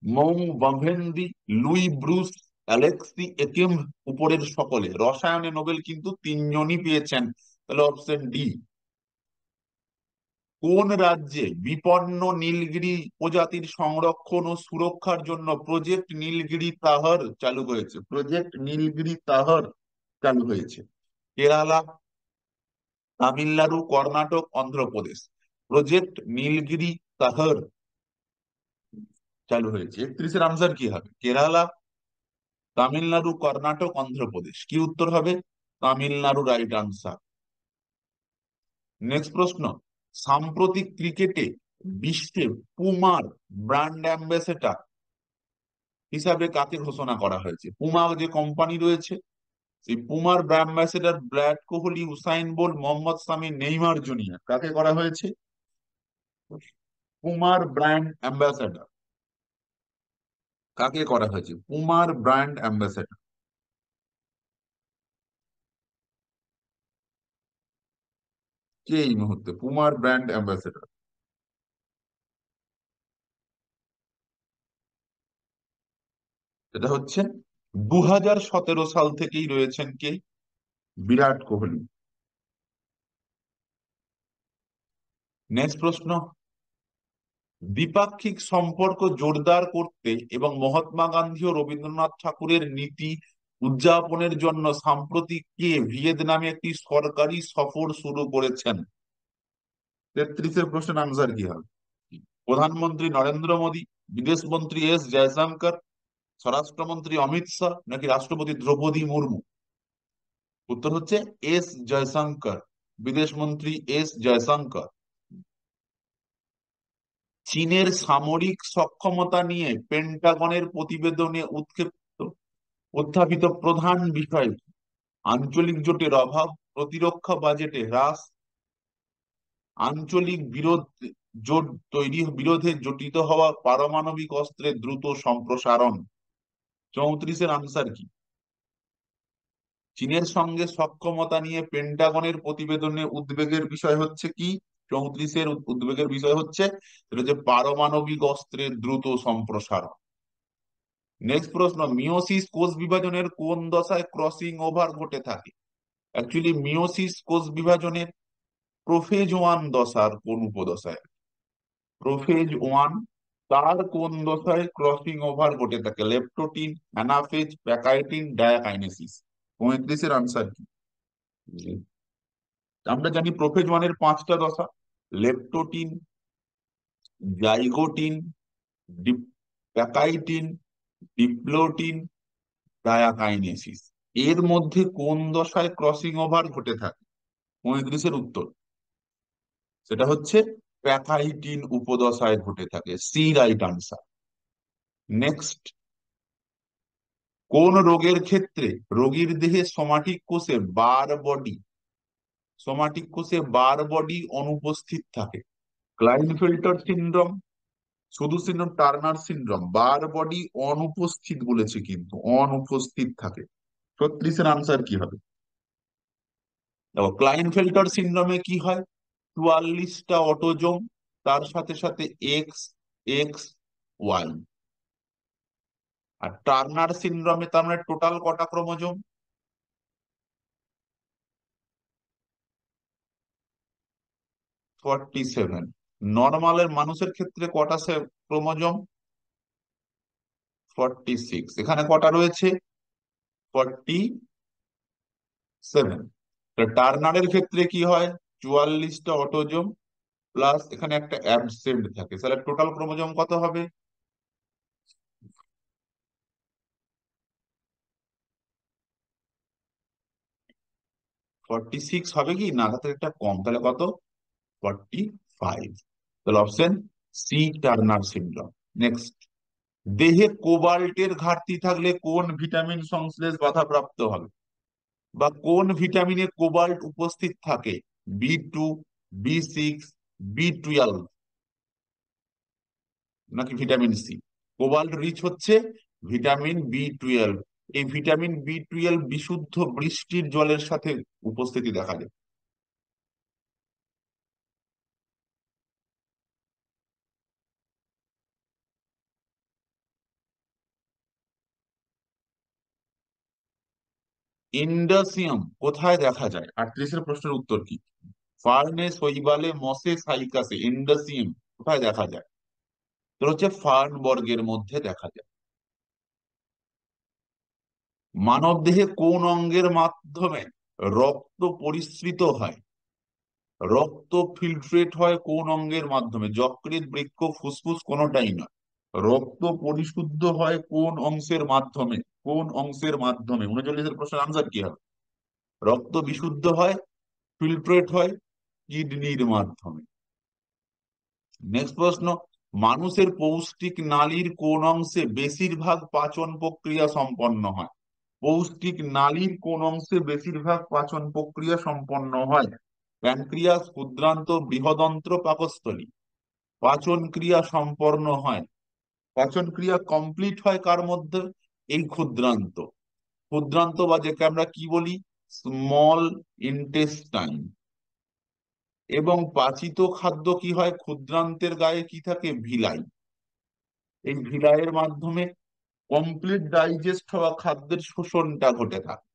মৌ বাভেন্দি, লুই ব্রুস, অ্যালেক্সি একিম, উপরের সকলে। রসায়নে নোবেল কিন্তু তিনজনই পেয়েছেন, তাহলে অপশন ডি। কোন রাজ্যে বিপন্ন নীলগিরি প্রজাতির সংরক্ষণ ও সুরক্ষার জন্য প্রজেক্ট নীলগিরি তাহর চালু হয়েছে? প্রজেক্ট নীলগিরি তাহর চালু হয়েছে? কেরালা, তামিলনাড়ু, কর্ণাটক, অন্ধ্রপ্রদেশ? প্রজেক্ট নীলগিরি তাহর চালু হয়েছে। 31-এর আনসার কি হবে? কেরালা, তামিলনাড়ু, কর্ণাটক, অন্ধ্রপ্রদেশ? কি উত্তর হবে? Tamil Nadu right answer. নেক্সট প্রশ্ন, সাম্প্রতিক ক্রিকেটে বিশ্বে পুমার ব্র্যান্ড অ্যাম্বাসেডর হিসাবে কাকে ঘোষণা করা হয়েছে? পুমা যে কোম্পানি রয়েছে, সেই পুমার brand ambassador Virat Kohli, Usain bolt, Mohammad শামি, নেইমার জুনিয়র, কাকে করা হয়েছে? পুমার ব্র্যান্ড অ্যাম্বাসেডর কাকে করা হয়েছে? পুমার ব্র্যান্ড অ্যাম্বাসেডর কে এই মুহূর্তে পুমার ব্র্যান্ড অ্যাম্বাসেডর? এটা হচ্ছে 2017 সাল থেকেই রয়েছেন কে? বিরাট কোহলি। নেক্সট প্রশ্ন, দ্বিপাক্ষিক সম্পর্ক জোরদার করতে এবং মহাত্মা গান্ধী ও রবীন্দ্রনাথ ঠাকুরের নীতি উদযাপনের জন্য সাম্প্রতিক কে ভিয়েতনামে একটি সরকারি সফর শুরু করেছেন? 33-এর প্রশ্নের আনসার কি হবে? প্রধানমন্ত্রী নরেন্দ্র মোদী, বিদেশমন্ত্রী এস জয়শঙ্কর, স্বরাষ্ট্রমন্ত্রী অমিত শাহ, নাকি রাষ্ট্রপতি দ্রৌপদী মুর্মু? উত্তর হচ্ছে এস জয়শঙ্কর, বিদেশ মন্ত্রী এস জয়শঙ্কর। চীনের সামরিক সক্ষমতা নিয়ে পেন্টাগনের প্রতিবেদনে উত্থাপিত প্রধান বিষয় কি? আঞ্চলিক জোটের অভাব, প্রতিরক্ষা বাজেটে হ্রাস, আঞ্চলিক জোট বিরোধে জটিত হওয়া, পারমাণবিক অস্ত্রের দ্রুত সম্প্রসারণ। 34-এর আনসার কি? চীনের সঙ্গে সক্ষমতা নিয়ে পেন্টাগনের প্রতিবেদনে উদ্বেগের বিষয় হচ্ছে কি? 34-এর উদ্বেগের বিষয় হচ্ছে সেটা হচ্ছে পারমাণবিক অস্ত্রের দ্রুত সম্প্রসারণ। নেক্সট প্রশ্ন, মিওসিস কোষ বিভাজনের কোন দশায় ক্রসিং ওভার ঘটে থাকে? অ্যাকচুয়ালি মিওসিস কোষ বিভাজনের প্রোফেজ ওয়ান দশার কোন উপদশায়? প্রোফেজ ওয়ান, তার কোন দশায় ক্রসিং ওভার ঘটে থাকে? Leptotene, anaphase, pachytene, diakinesis. 35-এর আনসার কি? আমরা জানি প্রোফেজ ওয়ানের 5টা দশা, leptotene, zygotene, pachytene, diplotene, diakinesis. এর মধ্যে কোন দশায় ক্রসিং ওভার ঘটে থাকে? 35-এর উত্তর সেটা হচ্ছে প্যাকাইটিন উপদশায় ঘটে থাকে। C right answer. নেক্সট, কোন রোগের ক্ষেত্রে রোগীর দেহে সোমাটিক কোষে বার বডি অনুপস্থিত থাকে? ক্লাইনফেল্টার সিনড্রোম, শুধু সিনড্রোম, টার্নার সিনড্রোম। বার বডি অনুপস্থিত বলেছে, কিন্তু অনুপস্থিত থাকে। 36-এর আনসার কি হবে? দেখো, ক্লাইনফেল্টার সিনড্রোমে কি হয়? 44টা অটোজোম, তার সাথে সাথে এক্স এক্স ওয়াই। আর টার্নার সিনড্রোমে তার মানে টোটাল কটা ক্রোমোজোম? 47। নর্মালের মানুষের ক্ষেত্রে কটা ক্রোমোজোম? 46। এখানে কটা রয়েছে? 47। টার্নারের ক্ষেত্রে কি হয়? 44টা অটোজোম প্লাস এখানে একটা অ্যাবসেন্ট থাকে, তাহলে টোটাল ক্রোমোজোম কত হবে? 46 হবে কি না, তার একটা কম, তাহলে কত? 45। তাহলে option C, Turner syndrome. Next, দেহে কোবাল্টের ঘাটতি থাকলে কোন ভিটামিন সংশ্লেষ বাধাপ্রাপ্ত হবে? বা কোন ভিটামিনে কোবাল্ট উপস্থিত থাকে? বি2, বি6, বি12, নাকি ভিটামিন সি? কোবাল্ট রিচ হচ্ছে ভিটামিন বি12। এই ভিটামিন বি12 বিশুদ্ধ বৃষ্টির জলের সাথে উপস্থিতি দেখা যায়। ইন্ডাসিয়াম কোথায় দেখা যায়? 38-এর প্রশ্নের উত্তর কি? ফার্নে, শৈবালে, মসে, সাইকাসে। ইন্ডাসিয়াম কোথায় দেখা যায়? তো হচ্ছে ফার্ন বর্গের মধ্যে দেখা যায়। মানব দেহে কোন অঙ্গের মাধ্যমে রক্ত পরিস্রিত হয়? রক্ত ফিল্ট্রেট হয় কোন অঙ্গের মাধ্যমে? যকৃৎ, বৃক্ক, ফুসফুস, কোনোটাই নয়। রক্ত পরিশুদ্ধ হয় কোন অংশের মাধ্যমে? কোন অংশের মাধ্যমে? 39-এর প্রশ্নের আনসার কি হবে? রক্ত বিশুদ্ধ হয়, ফিল্ট্রেট হয় কিডনির মাধ্যমে। নেক্সট প্রশ্ন, মানুষের পৌষ্টিক নালীর কোন অংশে বেশিরভাগ পাচন প্রক্রিয়া সম্পন্ন হয়? পৌষ্টিক নালীর কোন অংশে বেশিরভাগ পাচন প্রক্রিয়া সম্পন্ন হয়? প্যানক্রিয়াস, ক্ষুদ্রান্ত, বৃহদন্ত্র, পাকস্থলী। পাচন ক্রিয়া সম্পন্ন হয়, পাচন ক্রিয়া কমপ্লিট হয় কার মধ্যে? এই ক্ষুদ্রান্ত। ক্ষুদ্রান্ত বা যেটা আমরা কি বলি, স্মল ইন্টেস্টাইন। এবং পাচিত খাদ্য কি হয়? ক্ষুদ্রান্তের গায়ে কি থাকে? ভিলাই। এই ভিলাইয়ের মাধ্যমে কমপ্লিট ডাইজেস্ট হওয়া খাদ্যের শোষণটা ঘটে থাকে।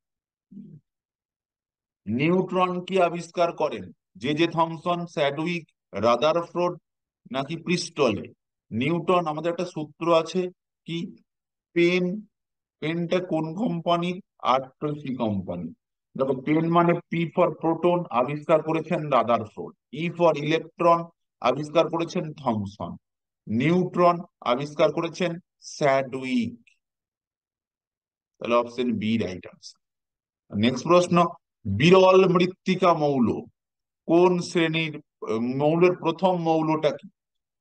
নিউট্রন কি আবিষ্কার করেন? J J Thomson, Chadwick, Rutherford নাকি প্রিস্টলে? নিউটন, আমাদের একটা সূত্র আছে কি, পেন। পেনটা কোন কোম্পানির? আর্টসি কোম্পানি। দেখো, পেন মানে পি ফর প্রোটন, আবিষ্কার করেছেন রাদারফোর্ড। ই ফর ইলেকট্রন, আবিষ্কার করেছেন থমসন। নিউট্রন আবিষ্কার করেছেন স্যাডউইক। তাহলে option B right answer. Next প্রশ্ন, বিরল মৃত্তিকা মৌল কোন শ্রেণীর? মৌলের প্রথম মৌলটা কি?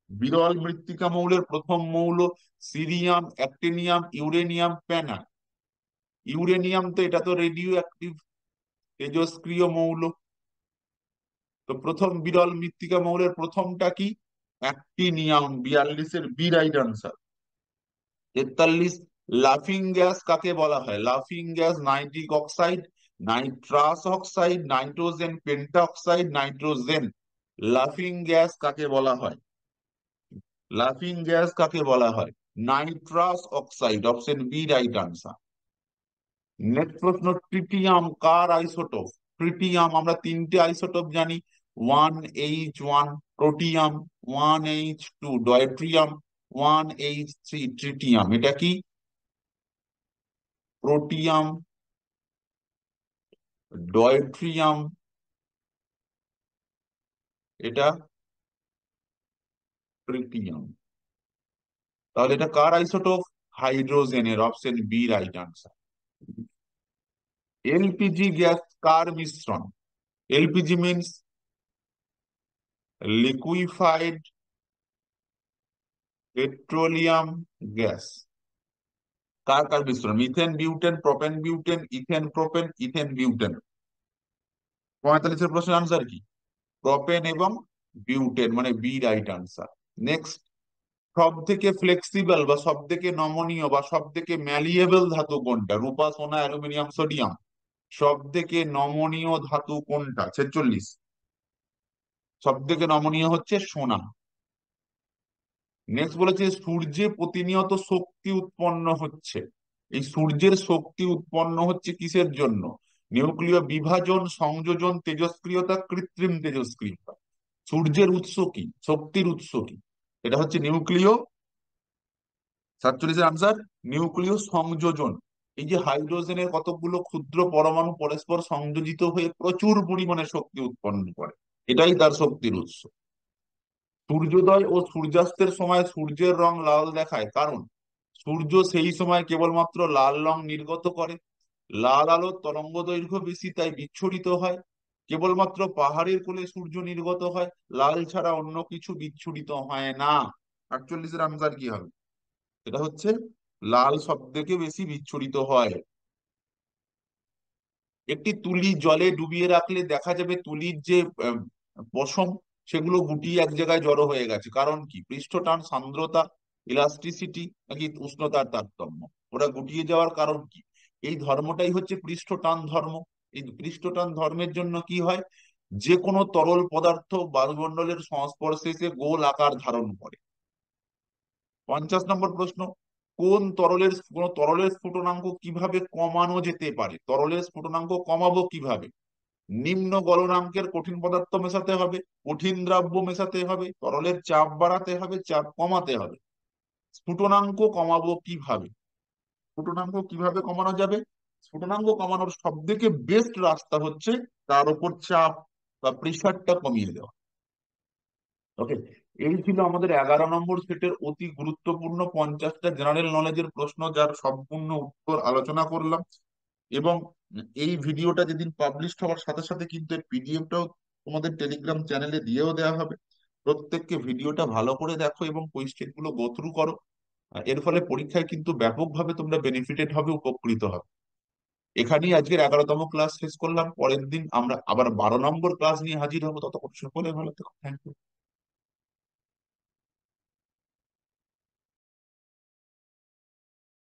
বিরল মৃত্তিকা মৌলের প্রথম মৌল সিরিয়াম, অ্যাক্টিনিয়াম, ইউরেনিয়াম, প্যানা। ইউরেনিয়াম তো, এটা তো রেডিও অ্যাক্টিভ, তেজস্ক্রিয় মৌল। তো প্রথম বিরল মৃত্তিকা মৌলের প্রথমটা কি? অ্যাক্টিনিয়াম। 42-এর বি রাইট আনসার। 43, লাফিং গ্যাস কাকে বলা হয়? লাফিং gas nitric oxide, nitrous oxide, nitrogen pentoxide, nitrogen. লাফিং গ্যাস কাকে বলা হয়? লাফিং গ্যাস কাকে বলা হয়? Nitrous oxide. Option B right answer. Next প্রশ্ন, ট্রিটিয়াম কার আইসোটোপ? ট্রিটিয়াম আমরা তিনটে আইসোটোপ জানি, 1H1 protium, 1H2 ডয়ট্রিয়াম, 1H3 tritium. এটা কি? প্রোটিয়াম, ডয়ট্রিয়াম, এটা ট্রিটিয়াম। তাহলে এটা কার আইসোটোপ? হাইড্রোজেনের। Option B right answer. LPG gas কার মিশ্রণ? LPG means liquefied petroleum gas. কার কার মিশ্রণ? Methane butane, propane butane, ethane propane, ethane butane. 45-এর প্রশ্নের আনসার কি? প্রোপেন এবং বিউটেন, মানে বি রাইট আনসার। নেক্সট, সব থেকে ফ্লেক্সিবল বা সব থেকে নমনীয় বা সব থেকে ম্যালিয়েবল ধাতু কোনটা? রূপা, সোনা, অ্যালুমিনিয়াম, সোডিয়াম। সব থেকে নমনীয় ধাতু কোনটা? 46। সব থেকে নমনীয় হচ্ছে সোনা। নেক্সট বলেছে, সূর্যে প্রতিনিয়ত শক্তি উৎপন্ন হচ্ছে। এই সূর্যের শক্তি উৎপন্ন হচ্ছে কিসের জন্য? নিউক্লিয় বিভাজন, সংযোজন, তেজস্ক্রিয়তা, কৃত্রিম তেজস্ক্রিয়তা। সূর্যের উৎস কি, শক্তির উৎস কি? এটা হচ্ছে নিউক্লিয়, 47-এর আনসার, নিউক্লিয় সংযোজন। এই যে হাইড্রোজেনের কতগুলো ক্ষুদ্র পরমাণু পরস্পর সংযোজিত হয়ে প্রচুর পরিমাণে শক্তি উৎপন্ন করে, এটাই তার শক্তির উৎস। সূর্যোদয় ও সূর্যাস্তের সময় সূর্যের রং লাল দেখায়, কারণ সূর্য সেই সময় কেবলমাত্র লাল রং নির্গত করে। লাল আলোর তরঙ্গ দৈর্ঘ্য বেশি, তাই বিচ্ছুরিত হয়। কেবলমাত্র পাহাড়ের কোলে সূর্য নির্গত হয়, লাল ছাড়া অন্য কিছু বিচ্ছুরিত হয় না। 48-এর আনসার কি হবে? এটা হচ্ছে লাল সব থেকে বেশি বিচ্ছুরিত হয়। একটি তুলি জলে ডুবিয়ে রাখলে দেখা যাবে তুলির যে পশম, সেগুলো গুটিয়ে এক জায়গায় জড়ো হয়ে গেছে। কারণ কি? পৃষ্ঠটান, সান্দ্রতা, ইলাস্টিসিটি নাকি উষ্ণতার তারতম্য? ওরা গুটিয়ে যাওয়ার কারণ কি? এই ধর্মটাই হচ্ছে পৃষ্ঠটান ধর্ম। এই পৃষ্ঠটান ধর্মের জন্য কি হয়? যে কোনো তরল পদার্থ বায়ুমণ্ডলের সংস্পর্শে এসে গোল আকার ধারণ করে। 50 নম্বর প্রশ্ন, কোন তরলের স্ফুটনাঙ্ক কিভাবে কমানো যেতে পারে? তরলের স্ফুটনাঙ্ক কমাবো কিভাবে? নিম্ন গলনাঙ্কের কঠিন পদার্থ মেশাতে হবে, কঠিন দ্রব্য মেশাতে হবে, তরলের চাপ বাড়াতে হবে, চাপ কমাতে হবে। স্ফুটনাঙ্ক কমাবো কিভাবে? স্ফুটনাঙ্ক কিভাবে কমানো যাবে? স্ফুটনাঙ্ক কমানোর সব থেকে বেস্ট রাস্তা হচ্ছে তার উপর চাপ বা প্রেশারটা কমিয়ে দেওয়া। ওকে, এই ছিল আমাদের 11 নম্বর সেটের অতি গুরুত্বপূর্ণ 50টা জেনারেল নলেজের প্রশ্ন, যার সম্পূর্ণ উত্তর আলোচনা করলাম। এবং এই ভিডিওটা যেদিন পাবলিশ হওয়ার সাথে সাথে কিন্তু এর পিডিএফটাও তোমাদের টেলিগ্রাম চ্যানেলে দিয়েও দেওয়া হবে। প্রত্যেককে ভিডিওটা ভালো করে দেখো এবং কোয়েশ্চেন গুলো গো থ্রু করো। এর ফলে পরীক্ষায় কিন্তু ব্যাপকভাবে তোমরা বেনিফিটেড হবে, উপকৃত হবে। এখানেই আজকের 11তম ক্লাস শেষ করলাম। পরের দিন আমরা আবার 12 নম্বর ক্লাস নিয়ে হাজির হবো। ততক্ষণ সকলে ভালো থেকো। Thank you.